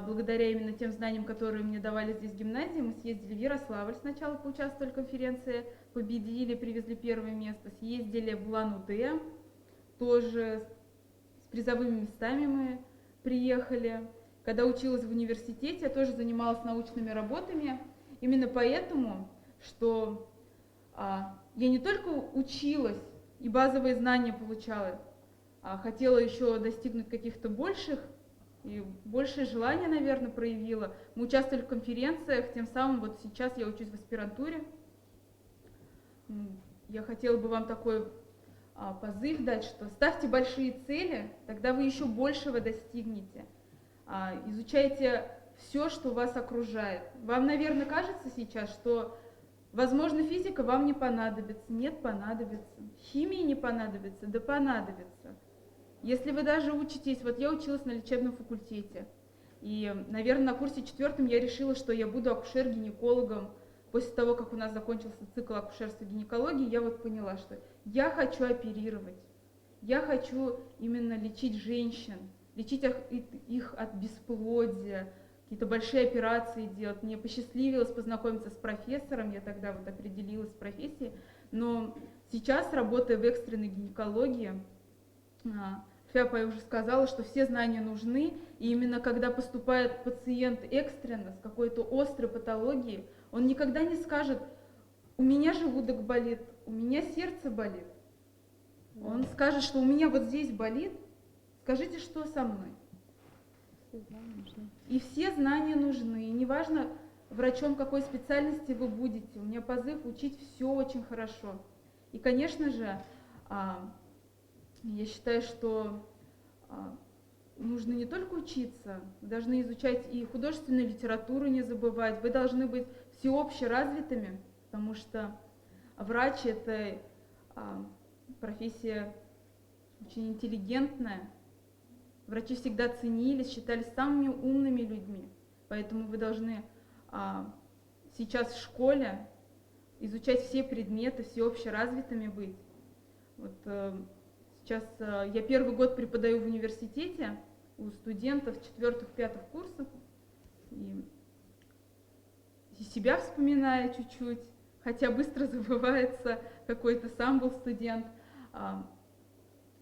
C: Благодаря именно тем знаниям, которые мне давали здесь в гимназии, мы съездили в Ярославль сначала, поучаствовали в конференции, победили, привезли первое место, съездили в Улан-Удэ, тоже с призовыми местами мы приехали. Когда училась в университете, я тоже занималась научными работами, именно поэтому, что я не только училась и базовые знания получала, а хотела еще достигнуть каких-то больших, и большее желание, наверное, проявила. Мы участвовали в конференциях, тем самым вот сейчас я учусь в аспирантуре. Я хотела бы вам такой позыв дать, что ставьте большие цели, тогда вы еще большего достигнете. Изучайте все, что вас окружает. Вам, наверное, кажется сейчас, что, возможно, физика вам не понадобится. Нет, понадобится. Химия не понадобится, да понадобится. Если вы даже учитесь, вот я училась на лечебном факультете, и, наверное, на курсе 4 я решила, что я буду акушер-гинекологом. После того, как у нас закончился цикл акушерства и гинекологии, я вот поняла, что я хочу оперировать, я хочу именно лечить женщин, лечить их от бесплодия, какие-то большие операции делать. Мне посчастливилось познакомиться с профессором, я тогда вот определилась в профессии, но сейчас, работая в экстренной гинекологии, Феопа уже сказала, что все знания нужны, и именно когда поступает пациент экстренно с какой-то острой патологией, он никогда не скажет: у меня желудок болит, у меня сердце болит. Он скажет, что у меня вот здесь болит, скажите, что со мной. И все знания нужны, и неважно, врачом какой специальности вы будете, у меня позыв учить все очень хорошо. И, конечно же, я считаю, что нужно не только учиться, вы должны изучать и художественную литературу, не забывать, вы должны быть всеобще развитыми, потому что врач – это профессия очень интеллигентная. Врачи всегда ценились, считались самыми умными людьми, поэтому вы должны сейчас в школе изучать все предметы, всеобще развитыми быть. Вот, сейчас я первый год преподаю в университете у студентов 4-5 курсов, и себя вспоминаю чуть-чуть, хотя быстро забывается, какой ты сам был студент.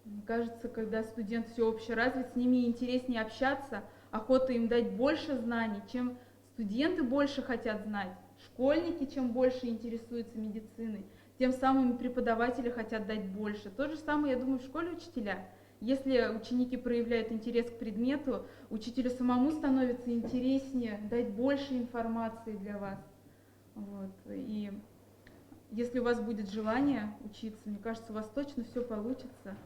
C: Мне кажется, когда студент всеобще развит, с ними интереснее общаться, охота им дать больше знаний, чем студенты больше хотят знать, школьники чем больше интересуются медициной, тем самым преподаватели хотят дать больше. То же самое, я думаю, в школе учителя.
E: Если ученики проявляют интерес к предмету, учителю самому становится интереснее дать больше информации для вас. Вот. И если у вас будет желание учиться, мне кажется, у вас точно все получится.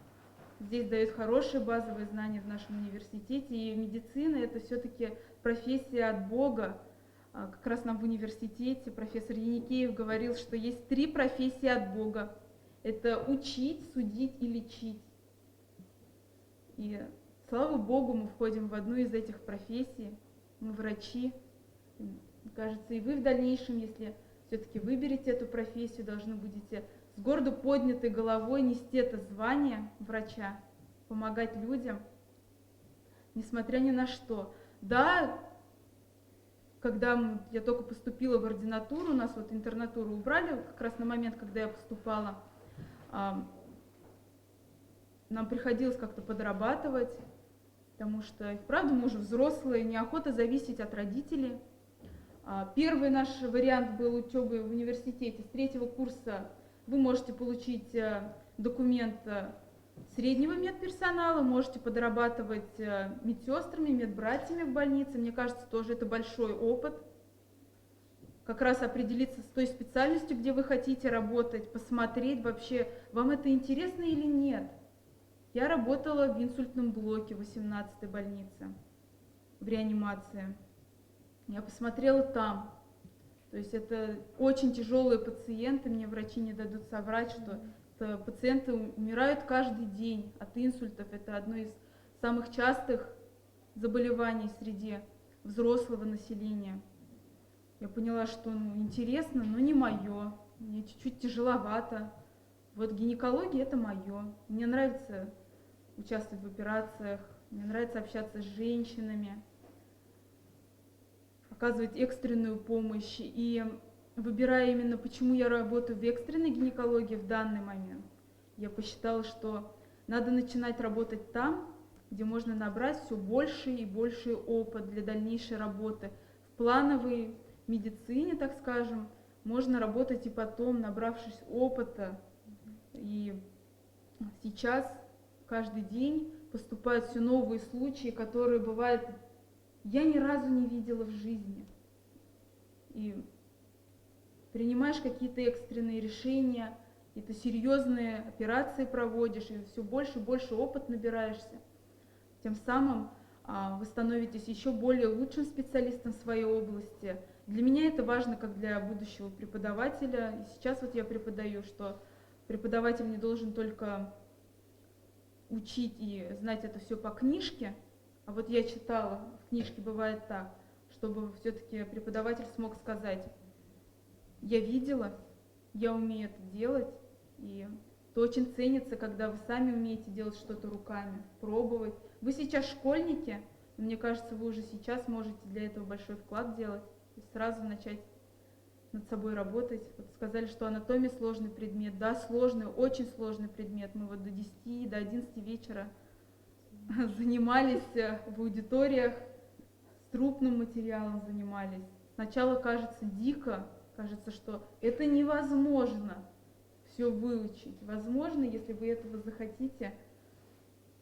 E: Здесь дают хорошие базовые знания в нашем университете, и медицина — это все-таки профессия от Бога. Как раз нам в университете профессор Яникеев говорил, что есть 3 профессии от Бога. Это учить, судить и лечить. И слава Богу, мы входим в одну из этих профессий. Мы врачи. Мне кажется, и вы в дальнейшем, если все-таки выберете эту профессию, должны будете с гордо поднятой головой нести это звание врача, помогать людям, несмотря ни на что. Да, когда я только поступила в ординатуру, у нас вот интернатуру убрали как раз на момент, когда я поступала, нам приходилось как-то подрабатывать, потому что, правда, мы уже взрослые, неохота зависеть от родителей. Первый наш вариант был учебы в университете. С 3-го курса вы можете получить документ среднего медперсонала, можете подрабатывать медсестрами, медбратьями в больнице. Мне кажется, тоже это большой опыт. Как раз определиться с той специальностью, где вы хотите работать, посмотреть вообще, вам это интересно или нет. Я работала в инсультном блоке в 18-й больнице, в реанимации. Я посмотрела там. То есть это очень тяжелые пациенты, мне врачи не дадут соврать, что пациенты умирают каждый день от инсультов. Это одно из самых частых заболеваний среди взрослого населения. Я поняла, что интересно, но не мое, мне чуть-чуть тяжеловато. Вот гинекология — это мое. Мне нравится участвовать в операциях, мне нравится общаться с женщинами, оказывать экстренную помощь. И выбирая именно, почему я работаю в экстренной гинекологии в данный момент, я посчитала, что надо начинать работать там, где можно набрать все больше и больше опыт для дальнейшей работы. В плановой медицине, так скажем, можно работать и потом, набравшись опыта. И сейчас каждый день поступают все новые случаи, которые бывают, я ни разу не видела в жизни. И принимаешь какие-то экстренные решения, какие-то серьезные операции проводишь, и все больше и больше опыт набираешься. Тем самым вы становитесь еще более лучшим специалистом в своей области. Для меня это важно, как для будущего преподавателя. И сейчас вот я преподаю, что преподаватель не должен только учить и знать это все по книжке, а вот я читала, в книжке бывает так, чтобы все-таки преподаватель смог сказать: я видела, я умею это делать, и это очень ценится, когда вы сами умеете делать что-то руками, пробовать. Вы сейчас школьники, и мне кажется, вы уже сейчас можете для этого большой вклад делать, то есть сразу начать над собой работать. Вот сказали, что анатомия сложный предмет. Да, сложный, очень сложный предмет. Мы вот до 10, до 11 вечера занимались в аудиториях, с трупным материалом занимались. Сначала кажется дико, кажется, что это невозможно все выучить. Возможно, если вы этого захотите,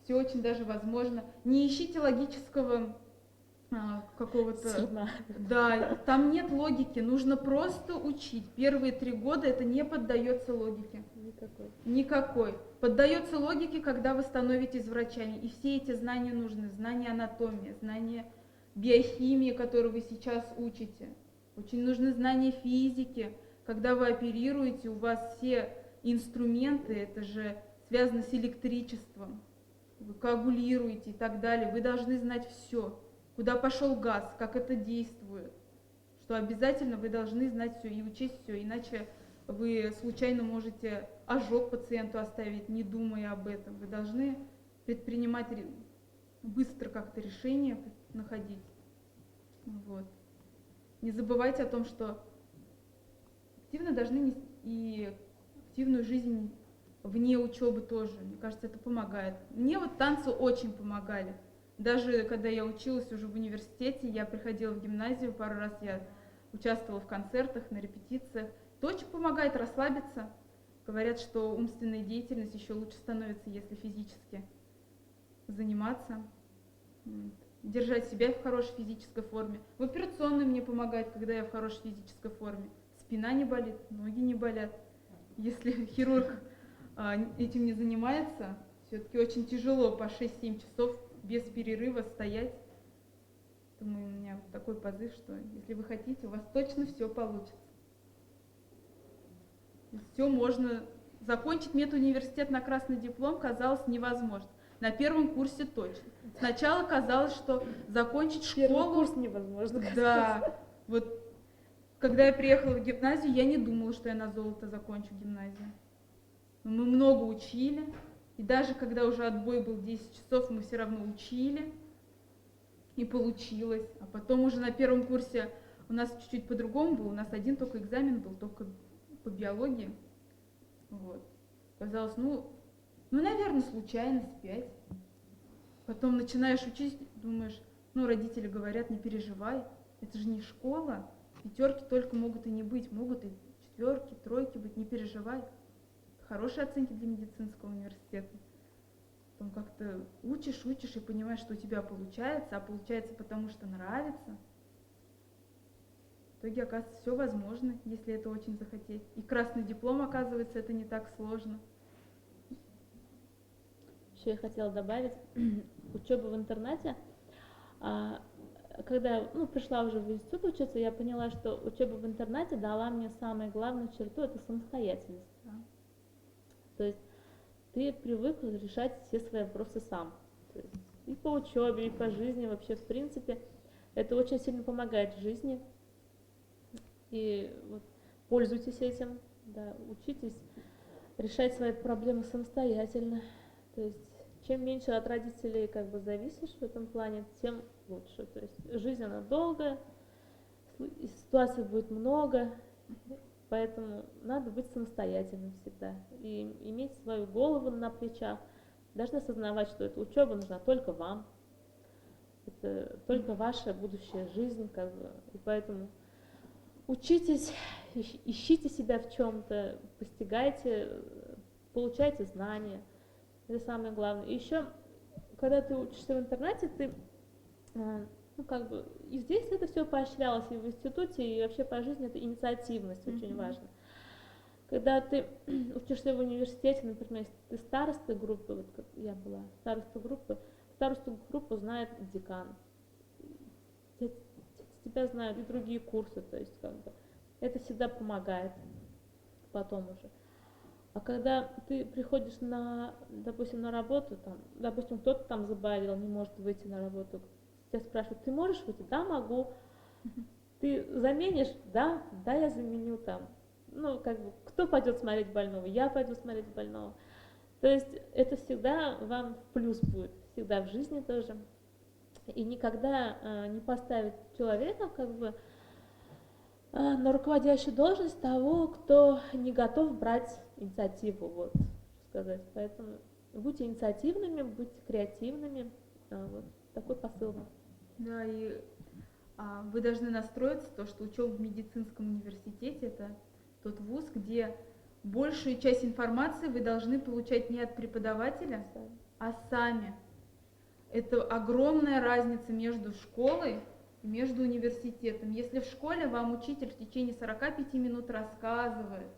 E: все очень даже возможно. Не ищите логического какого-то... Да, там нет логики, нужно просто учить. Первые 3 года это не поддается логике. Никакой. Поддается логике, когда вы становитесь врачами. И все эти знания нужны. Знания анатомии, знания биохимии, которую вы сейчас учите. Очень нужны знания физики. Когда вы оперируете, у вас все инструменты, это же связано с электричеством. Вы коагулируете и так далее. Вы должны знать все. Куда пошел газ, как это действует, что обязательно вы должны знать все и учесть все, иначе вы случайно можете ожог пациенту оставить, не думая об этом. Вы должны предпринимать быстро как-то решения находить. Вот. Не забывайте о том, что активно должны нести и активную жизнь вне учебы тоже. Мне кажется, это помогает. Мне вот танцы очень помогали. Даже когда я училась уже в университете, я приходила в гимназию, пару раз я участвовала в концертах, на репетициях. Это очень помогает расслабиться. Говорят, что умственная деятельность еще лучше становится, если физически заниматься, держать себя в хорошей физической форме. В операционной мне помогает, когда я в хорошей физической форме. Спина не болит, ноги не болят. Если хирург этим не занимается, все-таки очень тяжело по 6-7 часов без перерыва стоять. Поэтому у меня вот такой позыв, что если вы хотите, у вас точно все получится. Все можно. Закончить медуниверситет на красный диплом казалось невозможно. На первом курсе точно. Сначала казалось, что закончить школу...
K: Первый курс невозможно.
E: Да. Вот когда я приехала в гимназию, я не думала, что я на золото закончу гимназию. Но мы много учили. И даже когда уже отбой был 10 часов, мы все равно учили. И получилось. А потом уже на первом курсе у нас чуть-чуть по-другому было. У нас один только экзамен был, только по биологии. Вот. Казалось, наверное, случайность 5. Потом начинаешь учить, думаешь, родители говорят, не переживай, это же не школа, 5 только могут и не быть, могут и 4, 3 быть, не переживай. Хорошие оценки для медицинского университета. Потом как-то учишь и понимаешь, что у тебя получается, а получается потому, что нравится. В итоге, оказывается, все возможно, если это очень захотеть. И красный диплом, оказывается, это не так сложно.
K: Еще я хотела добавить, учеба в интернате. Когда я пришла уже в институт учиться, я поняла, что учеба в интернате дала мне самую главную черту — это самостоятельность.
E: Да.
K: То есть ты привык решать все свои вопросы сам. То есть и по учебе, и по жизни вообще, в принципе, это очень сильно помогает в жизни. И вот пользуйтесь этим, да, учитесь решать свои проблемы самостоятельно. То есть чем меньше от родителей зависишь в этом плане, тем лучше. То есть жизнь она долгая, ситуаций будет много, поэтому надо быть самостоятельным всегда и иметь свою голову на плечах. Должны осознавать, что эта учеба нужна только вам, это только ваша будущая жизнь, и поэтому учитесь, ищите себя в чем-то, постигайте, получайте знания. Это самое главное. И еще, когда ты учишься в интернете, ты, и здесь это все поощрялось, и в институте, и вообще по жизни это инициативность очень важна. Когда ты учишься в университете, например, если ты староста группы, вот как я была, старосту группу знает декан. Тебя знают и другие курсы, то есть это всегда помогает потом уже. А когда ты приходишь допустим, на работу, допустим, кто-то там заболел, не может выйти на работу, тебя спрашивают, ты можешь выйти? Да, могу. Ты заменишь? Да, я заменю там. Кто пойдет смотреть больного? Я пойду смотреть больного. То есть это всегда вам в плюс будет, всегда в жизни тоже. И никогда не поставить человека на руководящую должность того, кто не готов брать инициативу, вот, сказать. Поэтому будьте инициативными, будьте креативными. Вот такой посыл.
E: Да, и вы должны настроиться, что учеба в медицинском университете — это тот вуз, где большую часть информации вы должны получать не от преподавателя, а сами. Это огромная разница между школой и между университетом. Если в школе вам учитель в течение 45 минут рассказывает,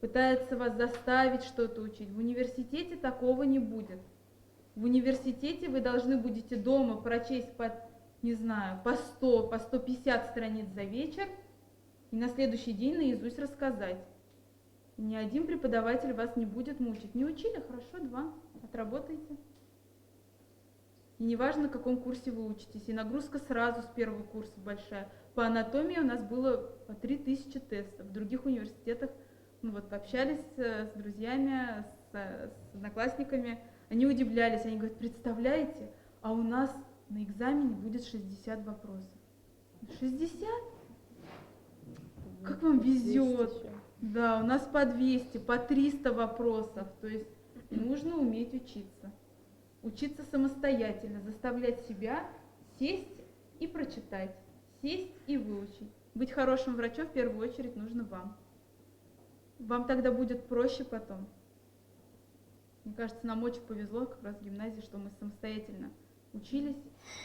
E: пытается вас заставить что-то учить, в университете такого не будет. В университете вы должны будете дома прочесть по 100, по 150 страниц за вечер и на следующий день наизусть рассказать. И ни один преподаватель вас не будет мучить. Не учили? Хорошо, 2. Отработайте. И неважно, на каком курсе вы учитесь. И нагрузка сразу с первого курса большая. По анатомии у нас было по 3000 тестов. В других университетах общались с друзьями, с одноклассниками. Они удивлялись. Они говорят, представляете, а у нас на экзамене будет 60 вопросов. 60? Как вам везет. Да, у нас по 200, по 300 вопросов. То есть нужно уметь учиться. Учиться самостоятельно, заставлять себя сесть и прочитать, сесть и выучить. Быть хорошим врачом в первую очередь нужно вам. Вам тогда будет проще потом. Мне кажется, нам очень повезло как раз в гимназии, что мы самостоятельно учились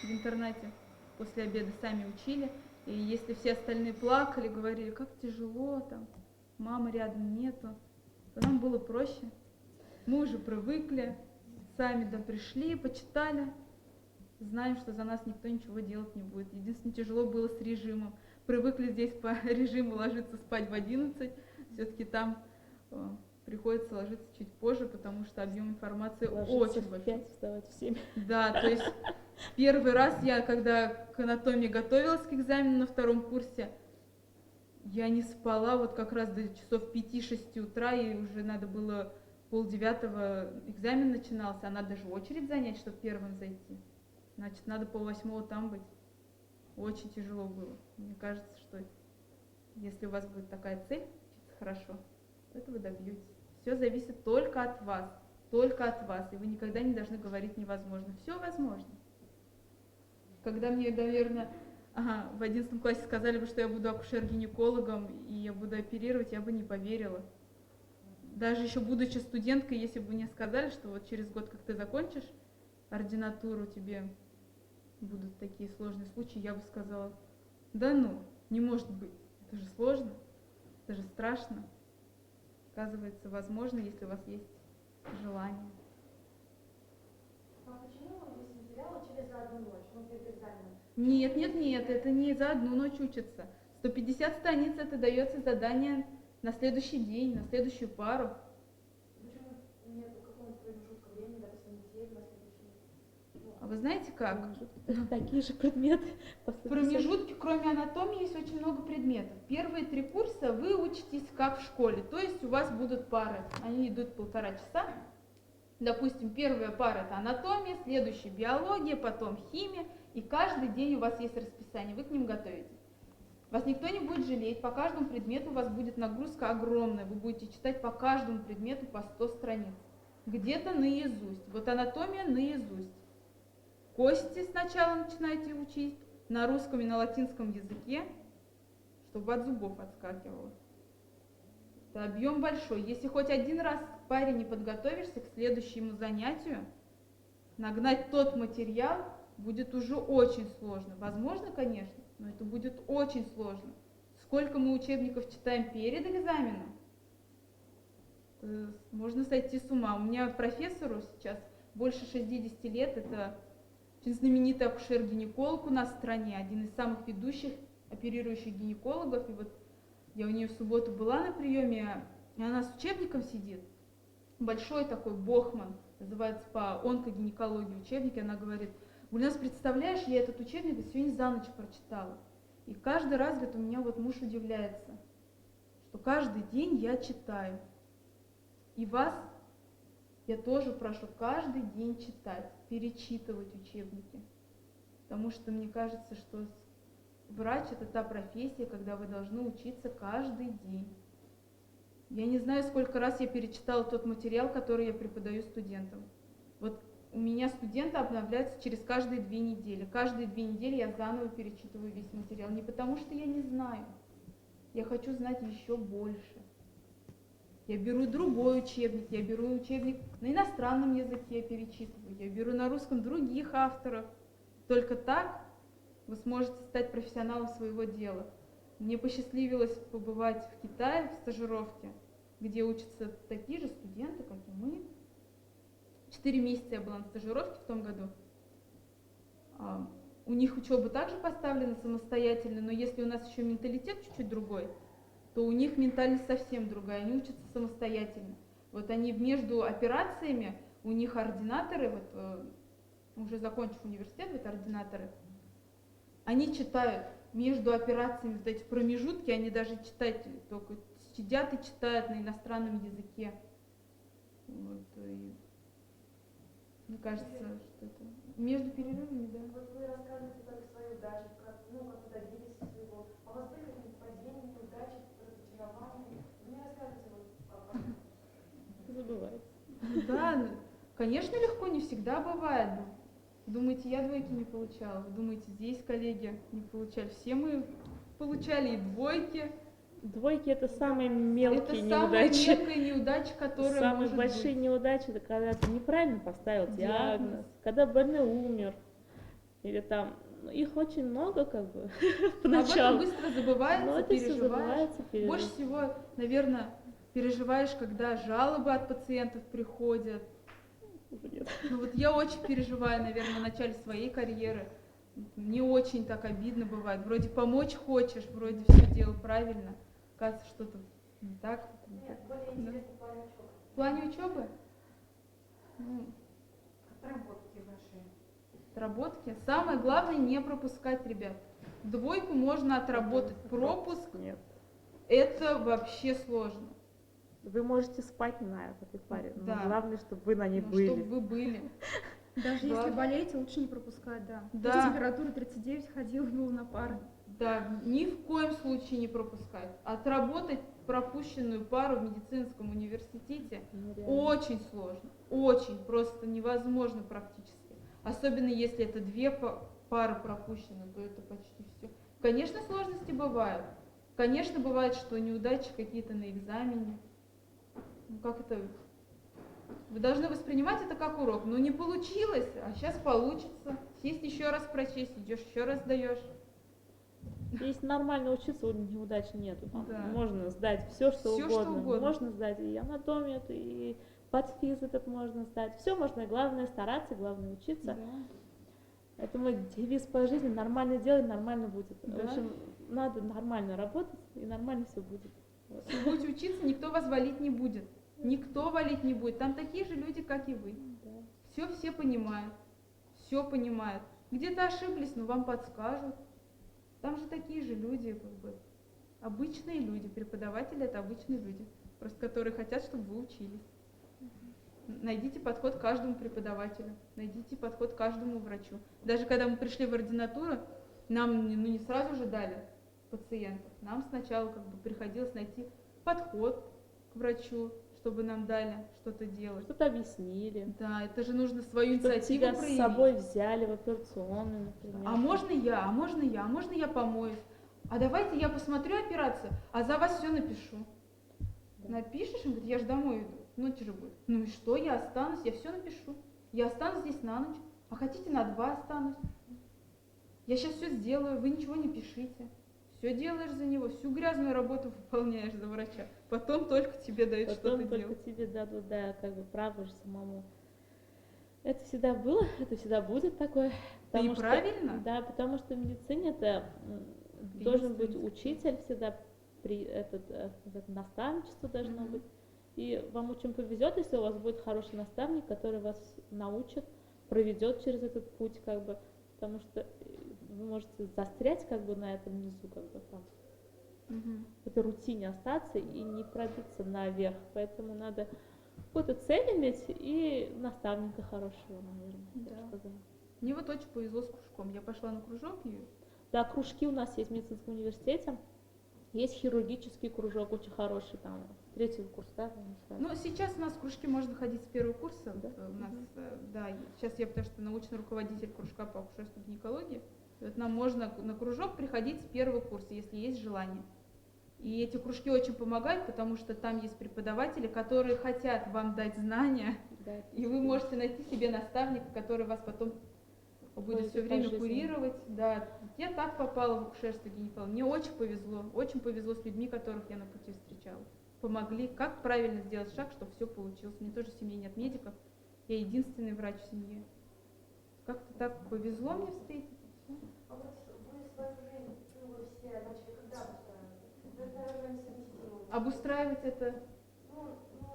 E: в интернате, после обеда сами учили. И если все остальные плакали, говорили, как тяжело, там, мамы рядом нету, то нам было проще. Мы уже привыкли, сами пришли, почитали, знаем, что за нас никто ничего делать не будет. Единственное, тяжело было с режимом. Привыкли здесь по режиму ложиться спать в 11, все-таки там приходится ложиться чуть позже, потому что объем информации
K: Ложиться
E: очень
K: в
E: большой.
K: 5, вставать в 7.
E: Да, то есть первый раз я, когда к анатомии готовилась к экзамену на 2 курсе, я не спала вот как раз до часов 5-6 утра, и уже надо было 8:30 экзамен начинался, а надо же очередь занять, чтобы первым зайти. Значит, надо 7:30 там быть. Очень тяжело было. Мне кажется, что если у вас будет такая цель, учиться хорошо, то этого добьетесь. Все зависит только от вас, и вы никогда не должны говорить невозможно. Все возможно. Когда мне, наверное, в 11 классе сказали бы, что я буду акушер-гинекологом и я буду оперировать, я бы не поверила. Даже еще будучи студенткой, если бы мне сказали, что вот через год, как ты закончишь ординатуру, тебе будут такие сложные случаи, я бы сказала, да ну, не может быть, это же сложно, это же страшно. Оказывается, возможно, если у вас есть желание.
I: А почему весь материал учили за одну ночь, перед экзаменом?
E: Нет, это не за одну ночь учится. 150 страниц это дается задание на следующий день, на следующую пару.
I: Почему нет какого-то промежутка времени, допустим, неделю на следующий?
E: А вы знаете как?
K: Такие же предметы.
E: В промежутке, кроме анатомии, есть очень много предметов. Первые 3 курса вы учитесь как в школе, то есть у вас будут пары, они идут 1,5 часа. Допустим, первая пара это анатомия, следующая биология, потом химия, и каждый день у вас есть расписание, вы к ним готовитесь. Вас никто не будет жалеть, по каждому предмету у вас будет нагрузка огромная, вы будете читать по каждому предмету по 100 страниц. Где-то наизусть, вот анатомия наизусть. Кости сначала начинаете учить на русском и на латинском языке, чтобы от зубов отскакивало. Это объем большой. Если хоть один раз к паре не подготовишься к следующему занятию, нагнать тот материал будет уже очень сложно. Возможно, конечно, но это будет очень сложно. Сколько мы учебников читаем перед экзаменом, можно сойти с ума. У меня профессору сейчас больше 60 лет, это очень знаменитый акушер-гинеколог у нас в стране, один из самых ведущих оперирующих гинекологов. И вот я у нее в субботу была на приеме, и она с учебником сидит, большой такой Бохман, называется по онкогинекологии учебник, и она говорит, Гульнас, представляешь, я этот учебник сегодня за ночь прочитала. И каждый раз, говорит, у меня вот муж удивляется, что каждый день я читаю. И вас я тоже прошу каждый день читать, перечитывать учебники. Потому что мне кажется, что врач это та профессия, когда вы должны учиться каждый день. Я не знаю, сколько раз я перечитала тот материал, который я преподаю студентам. Вот у меня студенты обновляются через каждые 2 недели. Каждые 2 недели я заново перечитываю весь материал. Не потому что я не знаю. Я хочу знать еще больше. Я беру другой учебник, я беру учебник на иностранном языке, перечитываю, я беру на русском других авторов. Только так вы сможете стать профессионалом своего дела. Мне посчастливилось побывать в Китае в стажировке, где учатся такие же студенты, как и мы. 4 месяца я была на стажировке в том году. У них учеба также поставлена самостоятельно, но если у нас еще менталитет чуть-чуть другой, то у них ментальность совсем другая, они учатся самостоятельно. Вот они между операциями, у них ординаторы, вот, уже закончив университет, вот ординаторы, они читают между операциями, вот эти промежутки, они даже читать только сидят и читают на иностранном языке. Вот, и мне кажется, что это между перерывами, да.
I: Вот вы рассказываете только свои удачи, как вы добились своего. А у вас были какие-то падения, неудачи, разочарования? Вы мне рассказываете, как
K: Забывается.
E: Да, конечно, легко не всегда бывает. Думаете, я 2 не получала? Вы думаете, здесь коллеги не получали? Все мы получали и 2,
K: Двойки это самые
C: Это
K: мелкие
C: самая
K: неудачи.
C: мелкая неудача, которая
K: Самые
C: может
K: большие
C: быть.
K: неудачи, это когда ты неправильно поставил диагноз, когда больной умер, или там, ну, их очень много, как бы,
C: Об этом
K: поначалу.
C: быстро забывается,
K: Но это все
C: переживаешь.
K: забывается,
C: Больше всего, наверное, переживаешь, когда жалобы от пациентов приходят.
K: Уже нет.
C: Ну вот я очень переживаю, наверное, в начале своей карьеры. Мне очень так обидно бывает. Вроде помочь хочешь, вроде все делал правильно. Кажется, что-то не так.
I: Нет, более
C: Да.
I: интересно в плане учебы.
C: В плане учебы? Ну,
G: Отработки ваши.
C: отработки. Самое главное не пропускать, ребят. Двойку можно отработать. Пропуск
K: Нет.
C: это вообще сложно.
K: Вы можете спать на этой паре, но
C: Да.
K: главное, чтобы вы на ней
C: Ну,
K: были.
C: чтобы вы были.
E: Даже если
C: Ладно.
E: болеете, лучше не пропускать, да.
C: Да.
E: Если температура 39, ходил, был на пары.
C: Да, ни в коем случае не пропускать. Отработать пропущенную пару в медицинском университете
K: Нереально.
C: очень сложно. Очень. Просто невозможно практически. Особенно если это две пары пропущены, то это почти все. Конечно, сложности бывают. Конечно, бывает, что неудачи какие-то на экзамене. Ну, как это? Вы должны воспринимать это как урок. Ну, не получилось, а сейчас получится. Сесть еще раз прочесть, идешь еще раз даешь.
K: Если нормально учиться, неудач нету. Там
C: Да.
K: можно сдать все, что
C: Всё, что
K: угодно.
C: угодно.
K: Можно сдать и анатомию, и подфиз этот можно сдать. Все можно, главное стараться, главное учиться. Это мой девиз по жизни: нормально делай, нормально будет.
C: Да.
K: В общем, надо нормально работать, и нормально все будет. Вот.
C: Если будете учиться, никто вас валить не будет. Никто валить не будет. Там такие же люди, как и вы.
K: Да.
C: Все понимают. Все понимают. Где-то ошиблись, но вам подскажут. Там же такие же люди, как бы. Обычные люди. Преподаватели это обычные люди. Просто которые хотят, чтобы вы учились. Найдите подход к каждому преподавателю. Найдите подход к каждому врачу. Даже когда мы пришли в ординатуру, нам не сразу же дали пациентов. Нам сначала как бы приходилось найти подход к врачу, чтобы нам дали что-то делать.
K: Что-то объяснили.
C: Да, это же нужно свою
K: Чтобы
C: инициативу
K: тебя с
C: проявить.
K: собой взяли в операционную, например.
C: А можно я, а можно я, а можно я помоюсь? А давайте я посмотрю операцию, а за вас все напишу.
K: Да.
C: Напишешь? Он говорит, я же домой иду. Ночь же будет. Ну и что, я останусь, я все напишу. Я останусь здесь на ночь. А хотите, на 2 останусь. Я сейчас все сделаю, вы ничего не пишите. Все делаешь за него, всю грязную работу выполняешь за врача. Потом только тебе дают
K: Потом
C: что-то
K: только
C: делать.
K: тебе дадут, да, как бы право же самому. Это всегда было, это всегда будет такое.
C: Да и
K: потому что-
C: правильно.
K: Да, потому что в медицине это должен быть учитель всегда, наставничество должно быть. И вам очень повезет, если у вас будет хороший наставник, который вас научит, проведет через этот путь, как бы, потому что вы можете застрять как бы на этом низу, как бы там, в этой рутине остаться и не пробиться наверх. Поэтому надо какую-то цель иметь и наставника хорошего, наверное, я бы
C: Да.
K: сказала.
C: Мне вот очень повезло с кружком. Я пошла на кружок и
K: Да, кружки у нас есть в медицинском университете. Есть хирургический кружок, очень хороший, там, 3-й курс, да?
C: ну, сейчас у нас в кружке можно ходить с 1-го курса.
K: Да?
C: Вот, у нас, да, сейчас я, потому что научный руководитель кружка по акушерству и гинекологии, вот нам можно на кружок приходить с 1-го курса, если есть желание. И эти кружки очень помогают, потому что там есть преподаватели, которые хотят вам дать знания,
K: Да,
C: и вы можете найти себе наставника, который вас потом будет все
K: по
C: время
K: жизни.
C: курировать. Да. Я так попала в акушерство и гинекологию. Мне очень повезло с людьми, которых я на пути встречала. Помогли, как правильно сделать шаг, чтобы все получилось. У меня тоже в семье нет медиков, я единственный врач в семье. Как-то так повезло мне встретить.
I: А вот вы свою жизнь, ну, вы все начали когда обустраивать? Ну, это, наверное, несовместимо.
C: Обустраивать это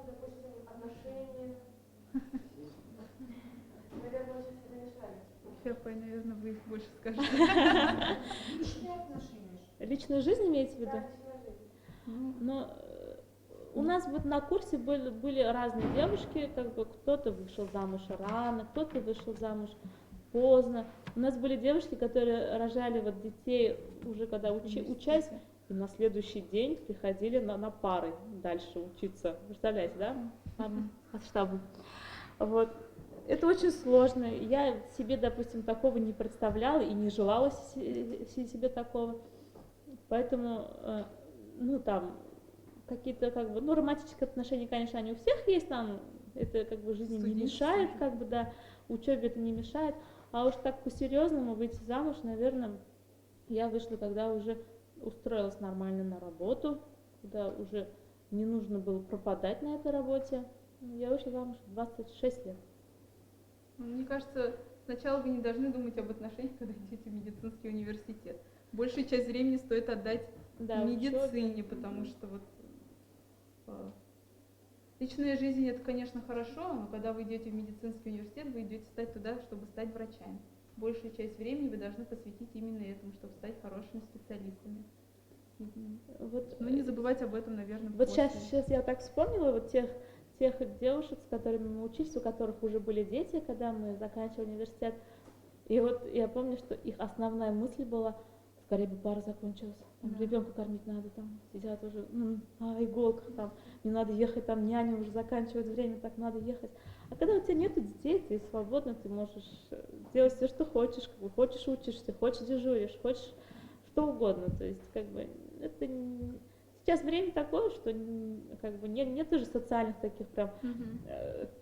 I: Допустим, отношения. Наверное, очень сильно мешали.
C: ХП, наверное, вы их больше скажете.
G: Личные отношения.
K: Личную жизнь имеете в виду?
I: Да, личная жизнь.
K: Но у нас вот на курсе были разные девушки, как бы кто-то вышел замуж рано, кто-то вышел замуж поздно. У нас были девушки, которые рожали вот детей уже когда учась, и на следующий день приходили на пары дальше учиться. Представляете, да? От штаба. Вот. Это очень сложно. Я себе, допустим, такого не представляла и не желала себе такого. Поэтому ну, там, какие-то, как бы, ну, романтические отношения, конечно, они у всех есть, там, это, как бы, жизни не мешает, как бы, да, учебе это не мешает, а уж так по-серьезному выйти замуж, наверное, я вышла, когда уже устроилась нормально на работу, когда уже не нужно было пропадать на этой работе. Я вышла замуж в 26 лет.
L: Мне кажется, сначала вы не должны думать об отношениях, когда идете в медицинский университет. Большую часть времени стоит отдать медицине, потому что вот личная жизнь это, конечно, хорошо, но когда вы идете в медицинский университет, вы идете стать туда, чтобы стать врачами. Большую часть времени вы должны посвятить именно этому, чтобы стать хорошими специалистами.
K: Вот,
L: но не забывать об этом, наверное,
K: вот
L: после.
K: сейчас я так вспомнила вот тех девушек, с которыми мы учились, у которых уже были дети, когда мы заканчивали университет. И вот я помню, что их основная мысль была: скорее бы пара закончилась, ребенка кормить надо, там сидят уже на иголках, там не надо ехать, там няня уже заканчивает время, так надо ехать. А когда у тебя нет детей, ты свободно, ты можешь делать все, что хочешь, как бы, хочешь учишься, хочешь дежуришь, хочешь что угодно, то есть как бы это сейчас время такое, что как бы нет уже социальных таких прям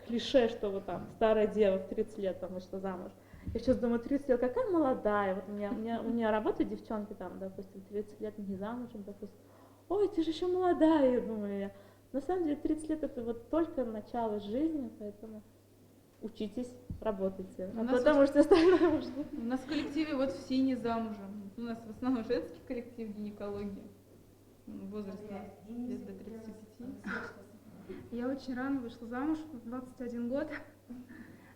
K: клише, что вот там старая дева в 30 лет там вышла замуж. Я сейчас думаю, 30 лет, какая молодая. Вот у меня работают девчонки там, допустим, 30 лет не замужем, допустим. Ой, ты же еще молодая, я думаю. На самом деле 30 лет это вот только начало жизни, поэтому учитесь, работайте. Потому что остальное можно.
L: У нас в коллективе вот все не замужем. У нас в основном женский коллектив гинекологии. Возраст лет до 35.
E: Я очень рано вышла замуж, в 21 год.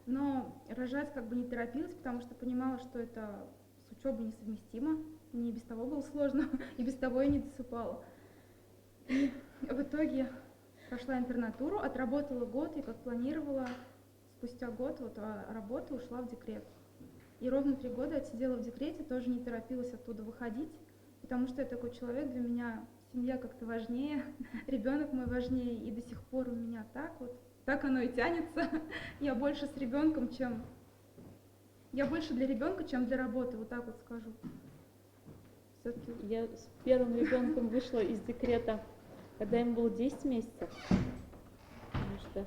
E: Но рожать как бы не торопилась, потому что понимала, что это с учебой несовместимо. Мне и без того было сложно, и без того я не досыпала. И в итоге прошла интернатуру, отработала год, и как планировала, спустя год вот работы ушла в декрет. И ровно 3 года отсидела в декрете, тоже не торопилась оттуда выходить, потому что я такой человек, для меня семья как-то важнее, ребенок мой важнее, и до сих пор у меня так оно и тянется. Я больше с ребенком, я больше для ребенка, чем для работы, вот так вот скажу.
K: Все-таки я с первым ребенком вышла из декрета, когда ему было 10 месяцев, потому что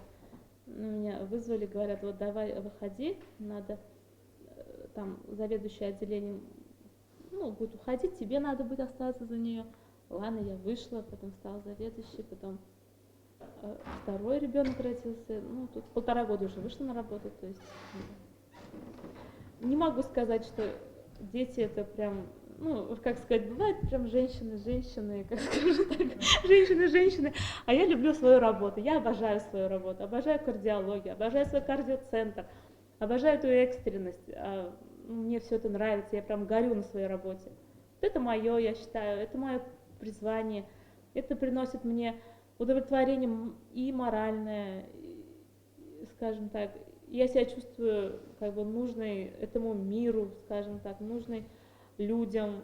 K: меня вызвали, говорят: вот давай выходи, надо, там заведующее отделением будет уходить, тебе надо будет остаться за нее. Ладно, я вышла, потом стала заведующей, потом второй ребенок родился, тут 1,5 года уже вышла на работу, то есть не могу сказать, что дети это прям, как сказать, бывает прям женщины, как скажу так, женщины, а я люблю свою работу, я обожаю свою работу, обожаю кардиологию, обожаю свой кардиоцентр, обожаю эту экстренность, мне все это нравится, я прям горю на своей работе. Вот это мое, я считаю, это мое призвание, это приносит мне удовлетворение и моральное, скажем так, я себя чувствую как бы нужной этому миру, скажем так, нужной людям,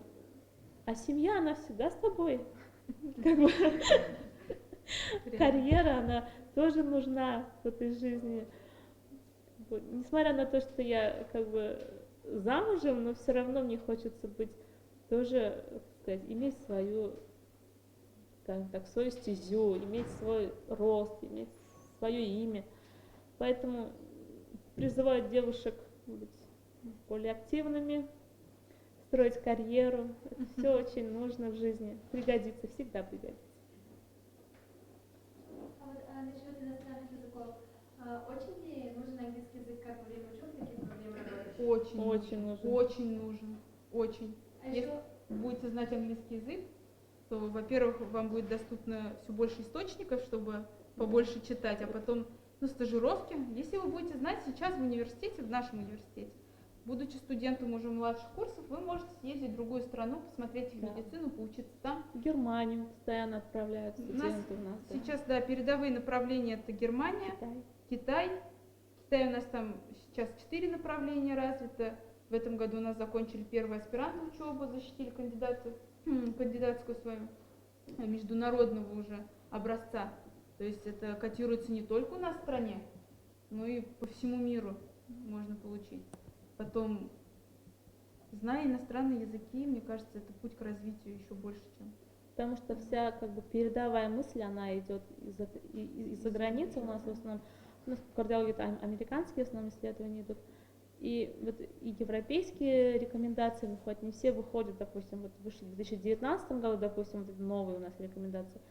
K: а семья, она всегда с тобой, как бы. Карьера, она тоже нужна в этой жизни, несмотря на то, что я как бы замужем, но все равно мне хочется быть тоже, как сказать, иметь свою, скажем так, свою стезю, иметь свой рост, иметь свое имя. Поэтому призываю девушек быть более активными, строить карьеру. Это все очень нужно в жизни. Пригодится, всегда пригодится.
I: А вот насчет иностранных языков, очень ли нужен английский язык как во время учебы, так и во время работы?
L: Очень нужен. Очень. Если будете знать английский язык, то, во-первых, вам будет доступно все больше источников, чтобы побольше читать, а потом стажировки. Если вы будете знать сейчас в университете, в нашем университете, будучи студентом уже младших курсов, вы можете съездить в другую страну, посмотреть их медицину, поучиться там.
K: В Германию постоянно отправляют студенты у нас.
L: Сейчас, передовые направления — это Германия, Китай. Китай у нас там сейчас 4 направления развито. В этом году у нас закончили первую аспирантскую учебу, защитили кандидатскую свою международного уже образца. То есть это котируется не только у нас в стране, но и по всему миру можно получить. Потом, зная иностранные языки, мне кажется, это путь к развитию еще больше, чем
K: потому что вся как бы передовая мысль, она идет из-за границы у нас в основном. У нас в кардиологии это американские в основном исследования идут. И вот и европейские рекомендации выходят, не все выходят, допустим, вот вышли в 2019 году, допустим, вот новые у нас рекомендации.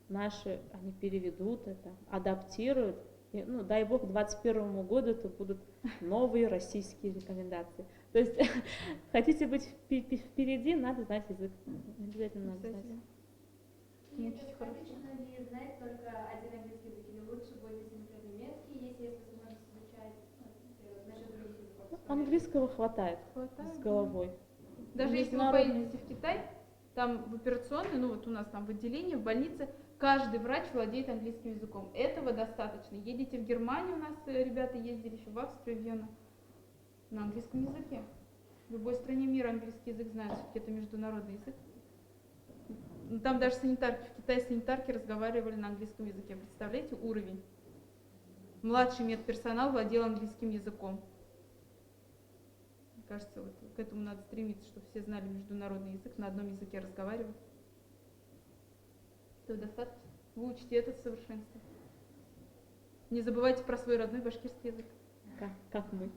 K: Наши, они переведут это, адаптируют. И, ну, дай бог, к 2021 году это будут новые российские рекомендации. То есть, хотите быть впереди, надо знать язык. Обязательно надо знать.
I: И достаточно ли знать только один английский язык, или лучше будет, если, например, немецкий, если есть возможность изучать, насчет других языков?
K: Английского хватает с головой.
L: Даже если вы поедете в Китай, там в операционной, ну вот у нас там в отделении, в больнице, каждый врач владеет английским языком. Этого достаточно. Едете в Германию, у нас ребята ездили еще в Австрию, в Вену, на английском языке. В любой стране мира английский язык знают, все-таки это международный язык. Там даже санитарки, в Китае санитарки разговаривали на английском языке. Представляете, уровень? Младший медперсонал владел английским языком. Мне кажется, вот к этому надо стремиться, чтобы все знали международный язык, на одном языке разговаривать. Этого достаточно. Вы учите это в совершенстве. Не забывайте про свой родной башкирский язык.
K: Как мы.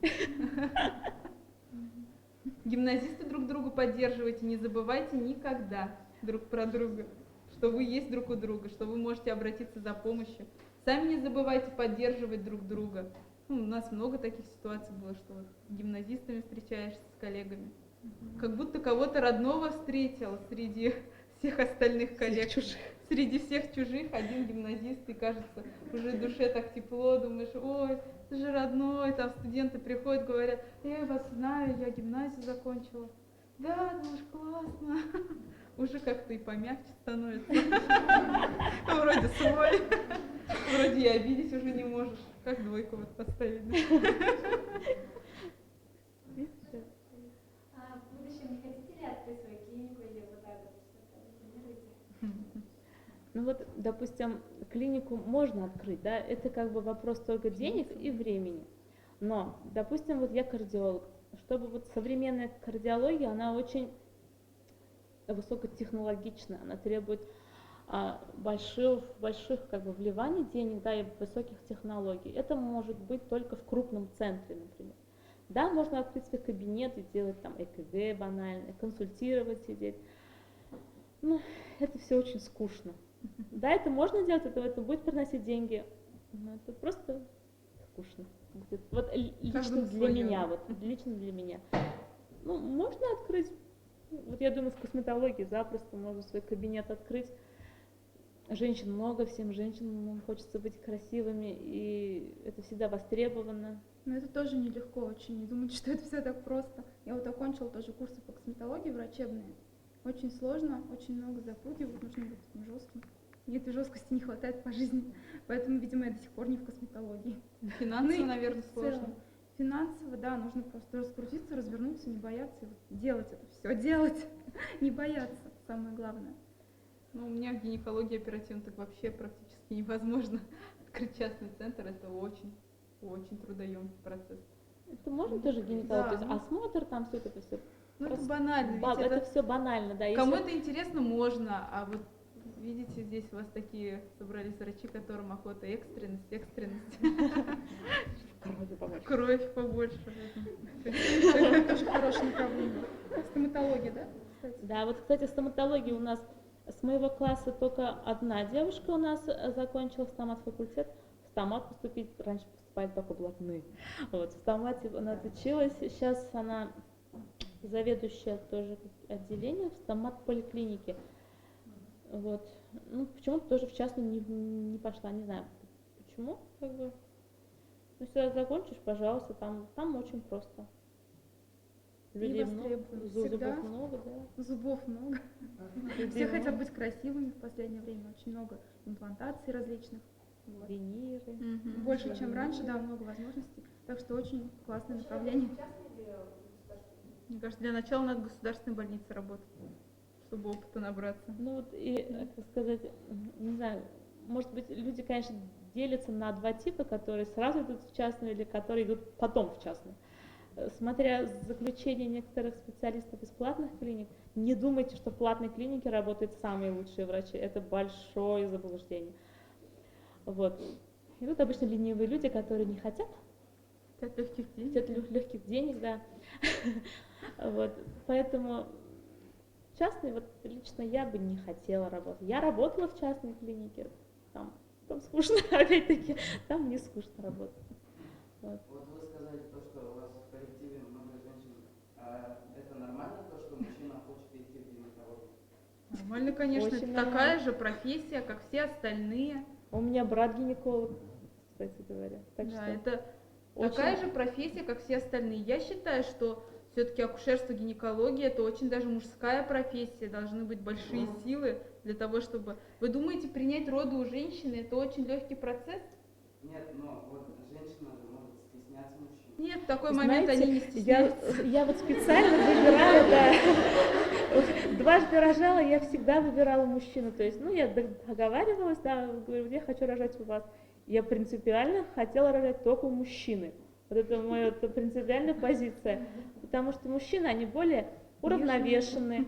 L: Гимназисты друг друга поддерживайте, не забывайте никогда друг про друга, что вы есть друг у друга, что вы можете обратиться за помощью. Сами не забывайте поддерживать друг друга. Ну, у нас много таких ситуаций было, что вот с гимназистами встречаешься, с коллегами. Как будто кого-то родного встретил среди всех остальных коллег. Среди всех чужих один гимназист, и кажется, уже в душе так тепло, думаешь, ой, ты же родной, там студенты приходят, говорят, я вас знаю, я гимназию закончила. Да, думаешь, классно. Уже как-то и помягче становится. Вроде свой, вроде и обидеть уже не можешь. Как двойку вот поставить?
I: А в будущем не хотите ли открыть свою клинику или вот так вот что-то планируете?
K: Ну вот, допустим, клинику можно открыть, да, это как бы вопрос только денег и времени. Но, допустим, вот я кардиолог, чтобы вот современная кардиология, она очень высокотехнологичная, она требует больших как бы вливаний денег, да, и высоких технологий. Это может быть только в крупном центре, например. Да, можно открыть свой кабинет и делать там ЭКГ банально, консультировать, сидеть. Ну, это все очень скучно. Да, это можно делать, это будет приносить деньги, но это просто скучно. Вот лично для меня, лично для меня. Ну, можно открыть, вот я думаю, в косметологии запросто можно свой кабинет открыть. Женщин много, всем женщинам хочется быть красивыми, и это всегда востребовано.
E: Но это тоже нелегко очень, не думайте, что это все так просто. Я вот окончила тоже курсы по косметологии врачебные. Очень сложно, очень много запугивают, нужно быть таким жестким. Мне этой жесткости не хватает по жизни, поэтому, видимо, я до сих пор не в косметологии.
L: Финансово, наверное, сложно.
E: Финансово, да, нужно просто раскрутиться, развернуться, не бояться, и вот делать это все, делать, не бояться, самое главное.
L: Ну, у меня в гинекологии оперативно так вообще практически невозможно. Открыть частный центр — это очень трудоемкий процесс.
K: Это можно тоже гинекологию,
L: да,
K: то есть осмотр, там все это все.
L: Ну, это банально.
K: Это все банально, да.
L: Кому это интересно, можно, а вот видите, здесь у вас такие собрались врачи, которым охота экстренность. Кровь побольше.
E: Это тоже хорошее направление. Стоматология, да?
K: Да, вот, кстати, стоматология у нас с моего класса только одна девушка у нас закончила стомат-факультет. В стомат поступить, раньше поступали только блатные. Вот, в стомате она отучилась, сейчас она заведующая тоже отделения в стомат-поликлинике. Вот. Ну, почему-то тоже в частную не пошла, не знаю почему, как бы. Ну, сюда закончишь, пожалуйста, там очень просто. Людей много, зубов много, да.
E: Зубов много. Все хотят быть красивыми в последнее время, очень много имплантаций различных.
K: Виниры.
E: Больше, чем раньше, да, много возможностей. Так что очень классное направление.
L: Мне кажется, для начала надо в государственной больнице работать, чтобы опыта набраться.
K: Ну вот и, как сказать, не знаю, может быть, люди, конечно, делятся на два типа, которые сразу идут в частную или которые идут потом в частную. Смотря заключение некоторых специалистов из платных клиник, не думайте, что в платной клинике работают самые лучшие врачи. Это большое заблуждение. Вот. И тут обычно ленивые люди, которые не хотят легких денег, да. Вот. Поэтому частный, вот лично я бы не хотела работать. Я работала в частной клинике, там скучно, опять-таки, там не скучно работать. Вот.
M: Вот вы сказали то, что у вас в коллективе много женщин. Это нормально, то, что мужчина хочет идти в гинекологию?
L: Нормально, конечно.
K: Очень
L: Это такая же профессия, как все остальные.
K: У меня брат гинеколог, кстати говоря. Так
L: Да,
K: что
L: это
K: очень...
L: такая же профессия, как все остальные. Я считаю, что все-таки акушерство, гинекология — это очень даже мужская профессия. Должны быть большие силы для того, чтобы... Вы думаете, принять роды у женщины — это очень легкий процесс?
M: Нет, но вот женщина же может стесняться мужчин.
L: Нет, в такой
K: Знаете,
L: момент они не стесняются.
K: я вот специально выбираю, да. Дважды рожала, я всегда выбирала мужчину. То есть, я договаривалась, да, говорю, я хочу рожать у вас. Я принципиально хотела рожать только у мужчины. Вот это моя принципиальная позиция. Потому что мужчины, они более уравновешенные.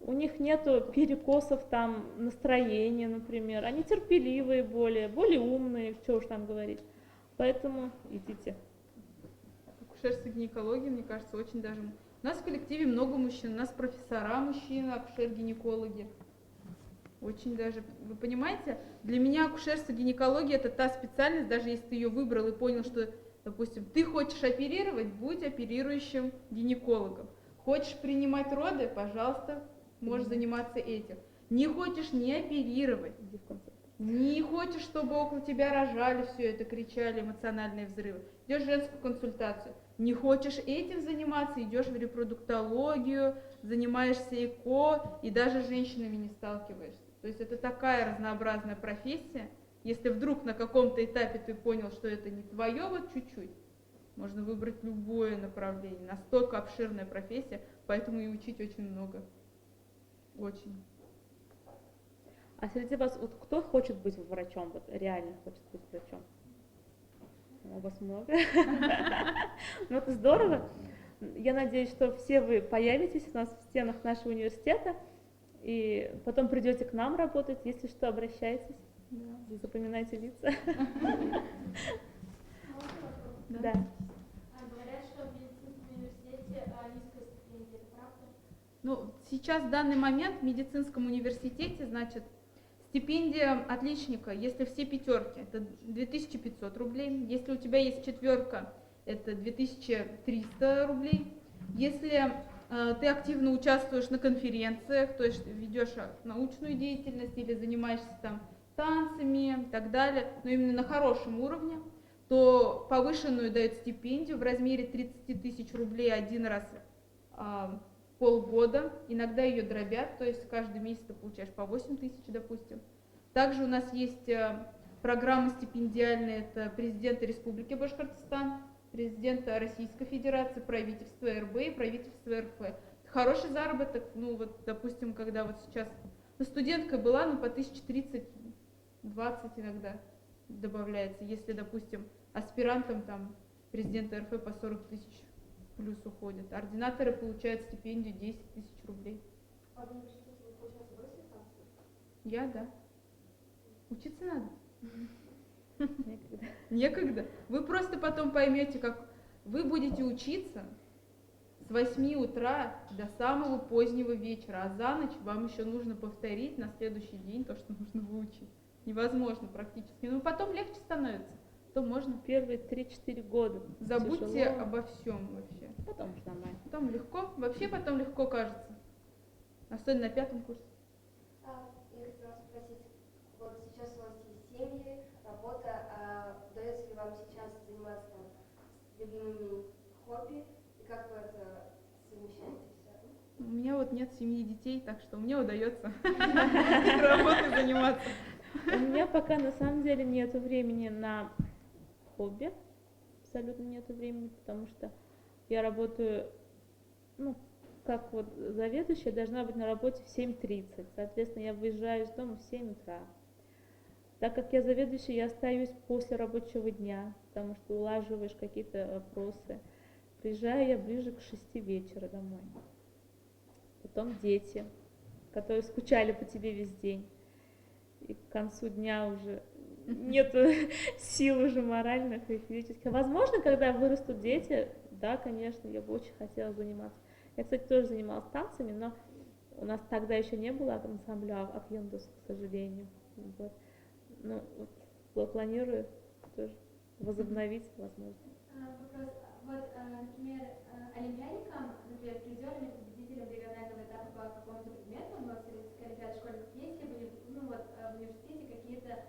K: У них нету перекосов там настроения, например. Они терпеливые более умные, что уж там говорить. Поэтому идите.
L: Акушерство, гинекология, мне кажется, очень даже... У нас в коллективе много мужчин, у нас профессора мужчины, акушер-гинекологи. Очень даже, вы понимаете, для меня акушерство, гинекология — это та специальность, даже если ты ее выбрал и понял, что, допустим, ты хочешь оперировать, будь оперирующим гинекологом. Хочешь принимать роды, пожалуйста, можешь заниматься этим. Не хочешь не оперировать, не хочешь, чтобы около тебя рожали, все это, кричали, эмоциональные взрывы. Идешь в женскую консультацию. Не хочешь этим заниматься, идешь в репродуктологию, занимаешься ЭКО и даже с женщинами не сталкиваешься. То есть это такая разнообразная профессия. Если вдруг на каком-то этапе ты понял, что это не твое, вот чуть-чуть, можно выбрать любое направление. Настолько обширная профессия, поэтому и учить очень много. Очень.
K: А среди вас, вот кто хочет быть врачом, вот реально хочет быть врачом? У вас много. Ну, это здорово. Я надеюсь, что все вы появитесь у нас в стенах нашего университета, и потом придете к нам работать. Если что, обращайтесь. Запоминайте лица. Да.
F: Говорят, что в медицинском университете низкая стипендия, это правда?
L: Ну, сейчас в данный момент в медицинском университете, значит, стипендия отличника, если все пятерки, это 2500 рублей. Если у тебя есть четверка, это 2300 рублей. Если ты активно участвуешь на конференциях, то есть ведешь научную деятельность или занимаешься там танцами и так далее, но именно на хорошем уровне, то повышенную дают стипендию в размере 30 тысяч рублей один раз полгода. Иногда ее дробят, то есть каждый месяц ты получаешь по 8 тысяч, допустим. Также у нас есть программы стипендиальные, это президента Республики Башкортостан, президента Российской Федерации, правительства РБ и правительства РФ. Хороший заработок, ну вот, допустим, когда вот сейчас студенткой была, ну по 1030-20 иногда добавляется, если, допустим, аспирантам там президента РФ по 40 тысяч плюс уходит. Ординаторы получают стипендию 10 тысяч рублей.
I: А в университете вы, получается, бросили танцы?
L: Я, да. Учиться надо.
K: Некогда.
L: Некогда. Вы просто потом поймете, как вы будете учиться с 8 утра до самого позднего вечера, а за ночь вам еще нужно повторить на следующий день то, что нужно выучить. Невозможно практически. Но потом легче становится. То можно.
K: Первые 3-4 года.
L: Забудьте
K: тяжело.
L: обо всем вообще.
K: Потом уже нормально.
L: Потом легко. Вообще потом легко кажется. Особенно на 5 курсе.
F: Я хотела спросить, вот сейчас у вас есть семьи, работа, удается ли вам сейчас заниматься там, с любимыми хобби, и как вы это совмещаете все?
L: У меня вот нет 7 детей, так что мне удается работой заниматься.
K: У меня пока на самом деле нету времени на хобби, абсолютно нету времени, потому что я работаю, ну, как вот заведующая, должна быть на работе в 7:30, соответственно, я выезжаю из дома в 7 утра. Так как я заведующая, я остаюсь после рабочего дня, потому что улаживаешь какие-то вопросы. Приезжаю я ближе к 6 вечера домой. потом дети, которые скучали по тебе весь день. И к концу дня уже нет сил уже моральных и физических. Возможно, когда вырастут дети, да, конечно, я бы очень хотела заниматься. Я, кстати, тоже занималась танцами, но у нас тогда еще не было ансамбля Акьюндус, к сожалению. Вот. Ну, вот, планирую тоже возобновить, возможно.
F: Вопрос. Вот, например, олимпиадникам, например, призерами, победителям регионального этапа по какому-то предмету, у нас Всероссийская олимпиада школьников есть, либо, ну вот, в университете какие-то,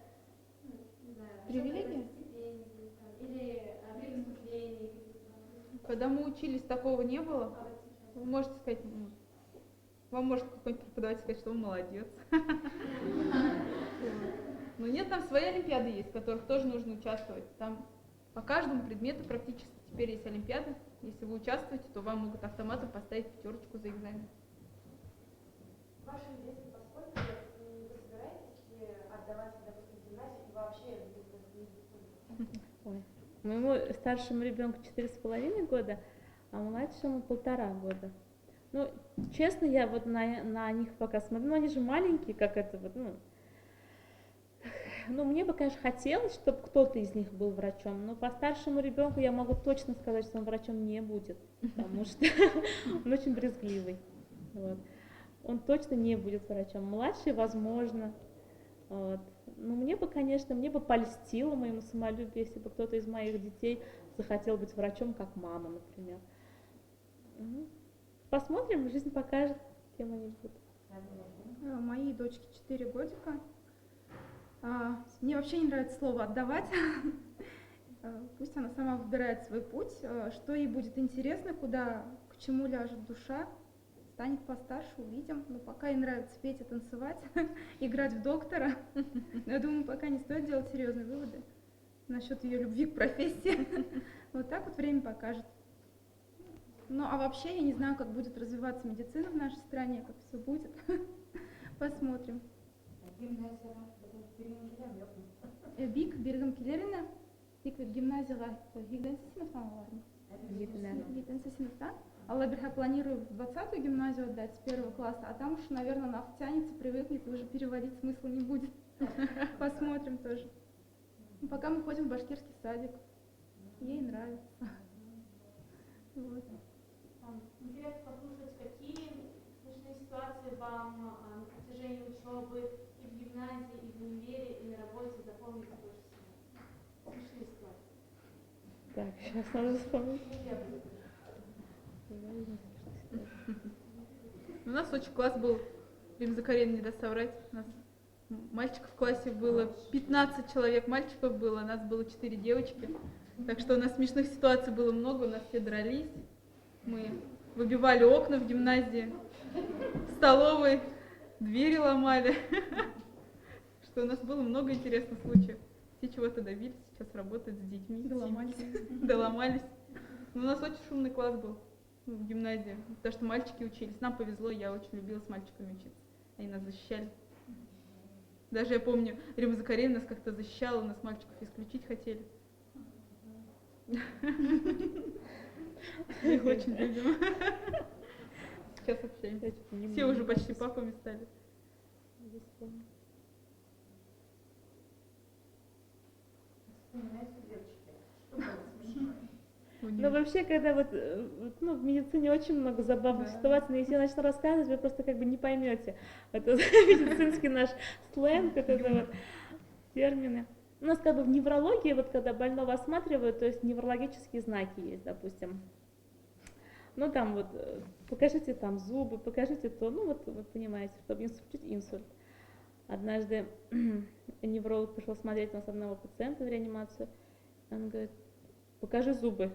F: ну, не знаю,
L: привилегии?
F: Стипендии, там, или при поступлении.
L: Когда мы учились, такого не было. Вы можете сказать, вам может какой-нибудь преподаватель сказать, что вы молодец. Но нет, там свои олимпиады есть, в которых тоже нужно участвовать. Там по каждому предмету практически теперь есть олимпиады. Если вы участвуете, то вам могут автоматом поставить 5 за экзамен.
I: Вашим детям поскольку вы собираетесь отдавать, допустим, гимназию и вообще
K: Ой. Моему старшему ребенку 4,5 года, а младшему 1,5 года. Ну, честно, я вот на них пока смотрю, ну, они же маленькие, как это вот, ну, мне бы, конечно, хотелось, чтобы кто-то из них был врачом, но по старшему ребенку я могу точно сказать, что он врачом не будет, потому что он очень брезгливый. Вот. Он точно не будет врачом. Младший, возможно. Вот. Ну, мне бы, конечно, мне бы польстило моему самолюбию, если бы кто-то из моих детей захотел быть врачом, как мама, например. Посмотрим, жизнь покажет, кем они будут.
E: Моей дочке 4 годика. Мне вообще не нравится слово «отдавать». Пусть она сама выбирает свой путь, что ей будет интересно, куда, к чему ляжет душа. Станет постарше, увидим. Но пока ей нравится петь и танцевать, играть в доктора. Но я думаю, пока не стоит делать серьезные выводы насчет ее любви к профессии. Вот так вот время покажет. Ну, а вообще я не знаю, как будет развиваться медицина в нашей стране, как все будет. Посмотрим. Бик биргім келеріне, тек гимназияға гигденсі сыныптан олардың. Гигденсі сыныптан. Алла берха планирую в 20-ю гимназию отдать с 1 класса, а там уж, наверное, она втянется, привыкнет, и уже переводить смысла не будет. Посмотрим тоже. Пока мы ходим в башкирский садик. Ей нравится. Вот.
N: Интересно послушать, какие смешные ситуации вам на протяжении учебы и в гимназии, и в универе, и на работе запомнить больше всего? Смешные ситуации.
K: Так, сейчас надо вспомнить.
L: У нас очень класс был, Рим Закарин не даст соврать, у нас мальчиков в классе было 15 человек, мальчиков было, нас было 4 девочки. Так что у нас смешных ситуаций было много, у нас все дрались. Мы выбивали окна в гимназии, в столовой, двери ломали. Что у нас было много интересных случаев. Все чего-то добились, сейчас работают с детьми. Доломались. Но у нас очень шумный класс был в гимназии, потому что мальчики учились. Нам повезло, я очень любила с мальчиками учиться. Они нас защищали. Даже я помню, Рима Закаревна нас как-то защищала, у нас мальчиков исключить хотели. Мы их очень любим. Сейчас общаемся. Все уже почти папами стали.
K: Ну, вообще, когда вот, ну, в медицине очень много забавных ситуаций, но если я начну рассказывать, вы просто как бы не поймете. Это медицинский наш сленг, вот это вот термины. У нас как бы в неврологии, вот когда больного осматривают, то есть неврологические знаки есть, допустим. Ну, там вот, покажите там зубы, покажите то, ну, вот вы понимаете, чтобы не случить инсульт. Однажды невролог пришел смотреть у нас одного пациента в реанимацию, он говорит: покажи зубы.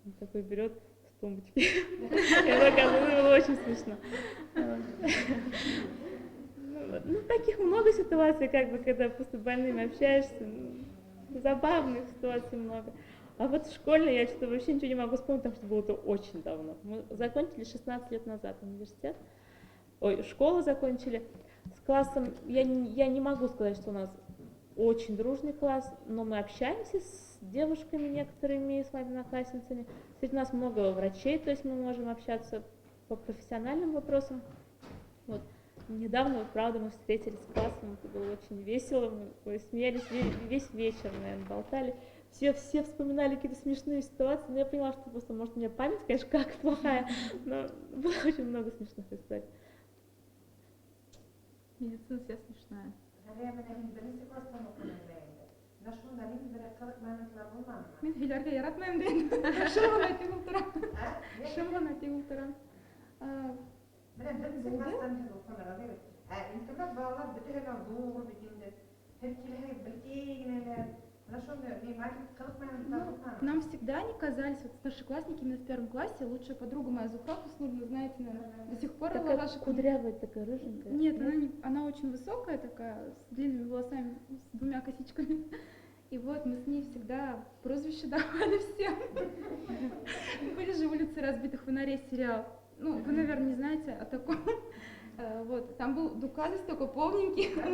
K: Он такой берет с тумбочки. Это было очень смешно. Ну, таких много ситуаций, как бы, когда просто с больными общаешься. Забавных ситуаций много. А вот школьная я что-то вообще ничего не могу вспомнить, потому что было это очень давно. Мы закончили 16 лет назад университет. Ой, школу закончили. С классом я не могу сказать, что у нас очень дружный класс, но мы общаемся с девушками некоторыми, с моими одноклассницами. Среди нас много врачей, то есть мы можем общаться по профессиональным вопросам. Вот. Недавно, вот, правда, мы встретились с классом, это было очень весело, мы смеялись весь вечер, наверное, болтали. Все вспоминали какие-то смешные ситуации, но я поняла, что просто, может, у меня память, конечно, как плохая, но было очень много смешных историй.
L: Медицина вся смешная.
E: Мен һөйләргә яратмыйм дигән. Шул гына тик утырам. Шул гына тик утырам.
G: Интернет балалар бөтәһенә зур бит инде. Һәм киләһе белгәннәр.
E: Нам всегда они казались, вот старшеклассники именно в первом классе, лучшая подруга моя Зухра Хуснурна, знаете, наверное, до сих пор
K: такая
E: ваша
K: кудрявая, такая рыженькая.
E: Нет, она очень высокая такая, с длинными волосами, с двумя косичками. И вот мы с ней всегда прозвище давали всем. Были же «Улицы разбитых фонарей» сериал. Ну, вы, наверное, не знаете о таком. Вот, там был Дукалис такой полненький. У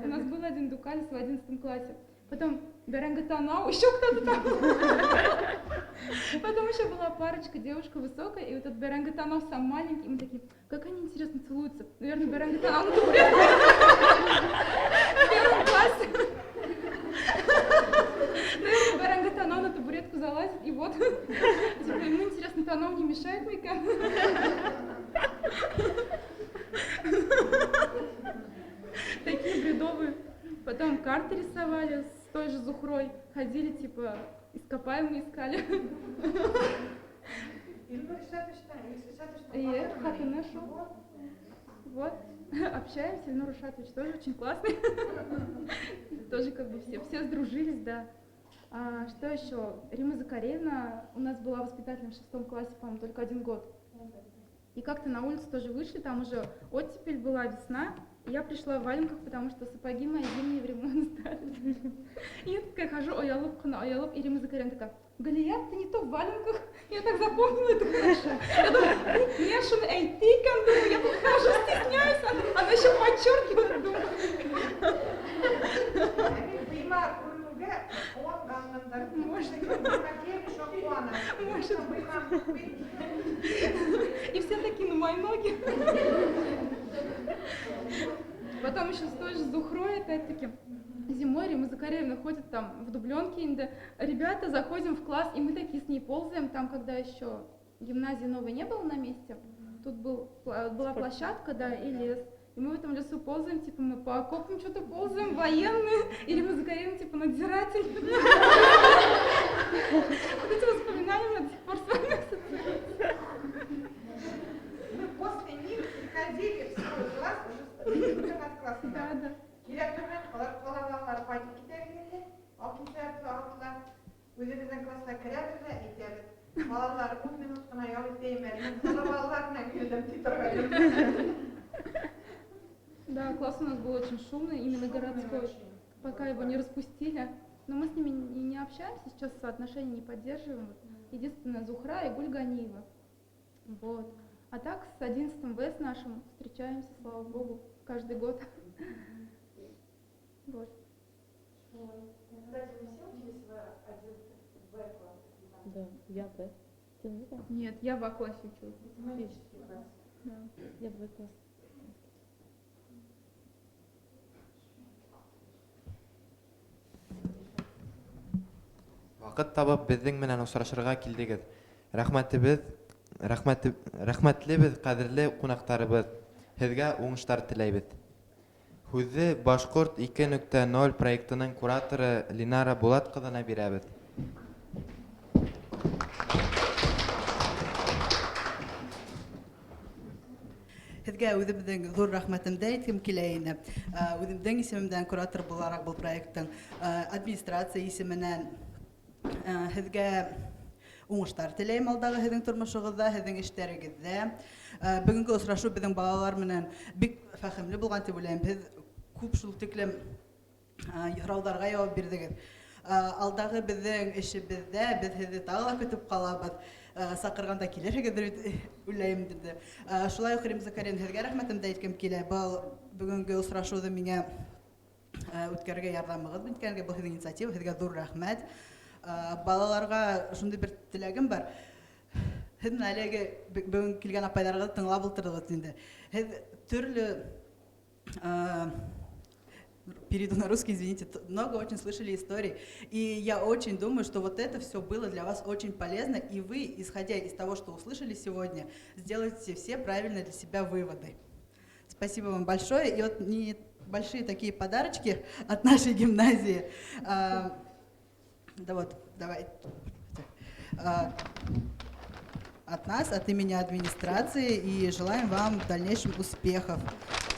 E: нас был один Дукалис в 11 классе. Потом Беренгатанау, еще кто-то там. Потом еще была парочка, девушка высокая, и вот этот Беренгатанау сам маленький. И мы такие, как они интересно целуются. Наверное, Беренгатанау на табуретку. В первом классе. Наверное, Беренгатанау на табуретку залазит, и вот. Типа, ему интересно, Танау не мешает Мика. Такие бредовые. Потом карты рисовали с той же Зухрой. Ходили, типа, ископаемые искали. И хаты нашу. Вот. Общаемся. Ильнур Рушатович тоже очень классный. Тоже как бы все сдружились, да. А что еще? Рима Закаревна у нас была воспитателем в 6 классе, по-моему, только 1 год. И как-то на улицу тоже вышли, там уже оттепель была, весна. И я пришла в валенках, потому что сапоги мои зимние в ремонт стали. И я такая хожу, оялып, и Рима Закаревна такая, Галия, ты не то в валенках. Я так запомнила это хорошо. Я думаю, мне шум эйтикан, думаю, я тут хожу, стесняюсь, она еще подчеркивает, думаю. Может быть. И все такие на мои ноги. Потом еще с той же Зухрой, опять-таки, зимой Рима Закаревна ходит там в дубленке, инде. Ребята, заходим в класс, и мы такие с ней ползаем, там, когда еще гимназии новой не было на месте, тут была площадка, да, и лес. И мы в этом лесу ползаем, типа мы по окопам что-то ползаем, военные, и Рима Закаревна, типа, надзиратель. Вот эти воспоминания мне до сих пор с вами ассоциируются.
G: Мы после них приходили в свой класс, уже 14 классов.
E: Да, да.
G: Директормен балалар пайтып кетергенде, 6-сәгатте алдылар. Үзебезнең класска керәбез дә әйтәбез. Балалар 10 минут кына ял итәймәр. Балаларны күздән титергән.
E: Да, класс у нас был очень шумный, именно городской, пока его не распустили. Но мы с ними не общаемся, сейчас отношения не поддерживаем. Единственное, Зухра и Гульганиева. Вот. А так с 11-м В с нашим встречаемся, слава богу, каждый год. Вот.
I: Кстати, вы все учились в 11 В классе?
K: Да, я В. Ты не В?
E: Нет, я в А классе училась.
I: Математический класс.
E: Да.
K: Я в В класс.
B: Вакыт табып безнең менән очрашырга килдегез. Рәхмәтлебез, кадерле кунактарыбыз. Сезгә уңышлар теләйбез. Хүзне Башкорт 2.0 проектының кураторы Линара Булат кызына бирәбез.
O: Сезгә үзебезнең зур рәхмәтемне әйткем килә инде. Үземнең исемемдән куратор буларак бу проекттың администрация исеменнән сезгә уңышлар теләйм алдагы сезнең тормышыгызда, сезнең эшләрегездә. Бүгенге очрашу безнең балалар менән бик фәһемле булган дип уйлыйм. Без күп шул тиклем сорауларга җавап бирдегез. Алдагы безнең эшебездә без сезне тагы көтеп калабыз. Сакырганда килерсегез дип уйлыйм диде. Шулай ук Рима Закаревна, сезгә рәхмәтемне әйткем килә. Бүгенге очрашуды миңа үткәрергә ярдәмегез иткәнгә бу сезнең инициатива, сезгә зур рәхмәт. Балаларга шундый бер теләгем бар. Һеҙ әлеге бөгөн килгән апайларығыҙ тыңлап ултырығыҙ инде. Һеҙ төрлө, перейду на русский, извините, много очень слышали историй. И я очень думаю, что вот это все было для вас очень полезно, и вы, исходя из того, что услышали сегодня, сделаете все правильные для себя выводы. Спасибо вам большое. И вот небольшие такие подарочки от нашей гимназии. Да вот, давайте. От нас, от имени администрации, и желаем вам в дальнейшем успехов.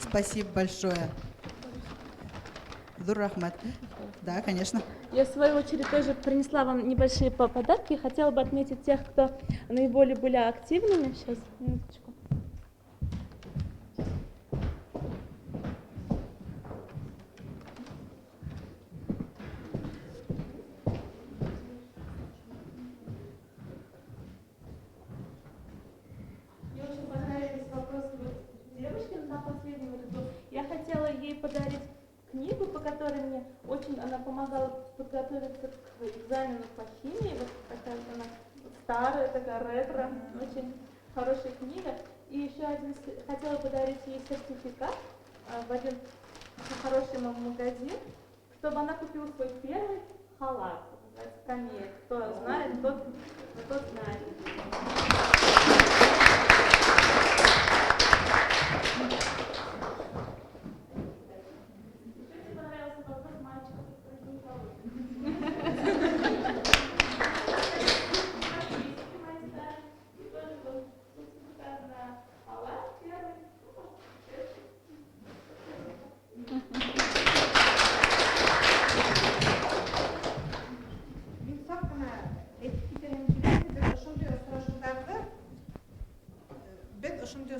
O: Спасибо большое. Дуррахмат. Да, конечно.
K: Я, в свою очередь, тоже принесла вам небольшие подарки. Хотела бы отметить тех, кто наиболее были активными. Сейчас, минуточку. Мне очень понравились вопросы девушки на последнем ряду. Я хотела ей подарить книгу, по которой мне очень она помогала подготовиться к экзамену по химии. Вот такая вот она старая, такая ретро, очень хорошая книга. И еще один хотела подарить ей сертификат в один хороший магазин, чтобы она купила свой первый халат. Скамеек. Кто знает, тот знает.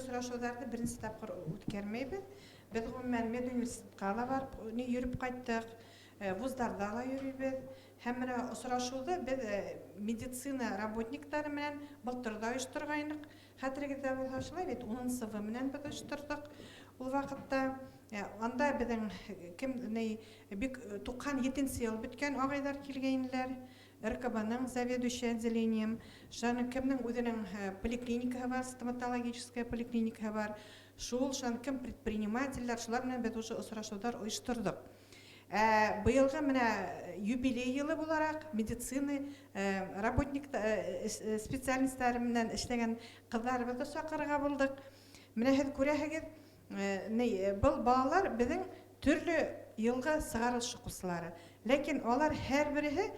G: Сұрашуларды бірінші тапқыр өткермейбіз. Біз ғұммен медуниверситетқа ала барып, не жүріп қайттық, вуздарда ала жүрейбіз. Хәмірі сұрашуды біз медицина работниктары менен былтырда ұйыштырғайнық. Хәтіргеде болғашылай, 10 сывы менен біз ұйыштырдық. Ол вақытта анда біздің туқан 7 ел біткен ағайдар келгейнілер. РКБ-ның заведующий отделением, шаны кімнің өзінің поликлиникаға бар, стоматологическая поликлиника бар, шул шаны кім предпринимательдер, шылар менен біз уже ұсырашудар ұйыштырдық. Бұйылғы міне юбилей елі боларақ медицины работник специалисттары менен ішлеген қыздар бізді сақырға болдық. Міне хед көрәхегіз, бұл балалар біздің түрлі елға сығарылшы құсылары. Лекен олар әр бірі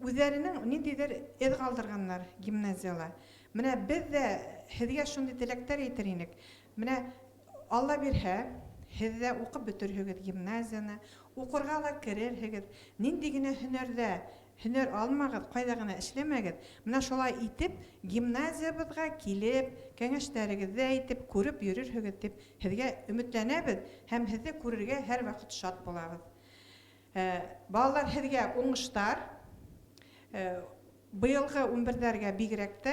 G: Үзәрінің нендейдер ед қалдырғанлар гимназияла. Міне біз де хізге шынды тілектер етерінік. Міне Алла берхе, хізде оқып бүтіргіз гимназияны, оқырғала керергіз, нендегіне хүнер алмағыз, қайдағына ішлемегіз. Міне шолай етіп, гимназия бұзға келіп, кәңіштәрігізді етіп, көріп үйрергіз деп, хізге үмітләнәбіз, һәм хізде көрерге әр вақыт шат болабыз. Балалар хізге оңыштар, Бұйылғы 11-дерге бигіректі,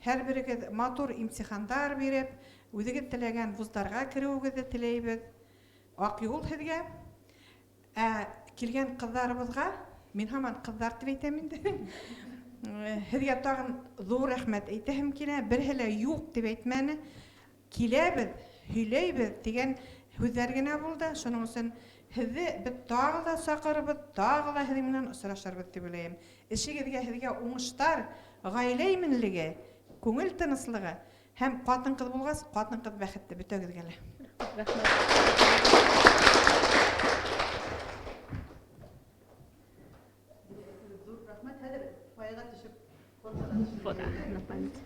G: әр бірігіз матур имтихандар беріп, өзігіз тілеген вуздарға кірігізді тілейбіз. Ақ юл хізге, келген қыздарымызға, мен хаман қыздар деп айтамын. Хізге тағын зор рахмет айтығым келе, бір хілі юқ деп айтмәні, келебіз, хүйлейбіз деген өздергіне болды. Шының үшін хізді біз тағы да сақырыбыз, тағы да хізімінен ұсырашарбыз деп ойлайым. Ішігізге хізге оңыштар, ғайлеймінлігі, көңіл тыныслығы, һәм қатын қыз болғас, қатын қыз бәхітті бүтөгіз келі.
O: Рахмет, хәдір, пайға түшіп.
K: Фото на память.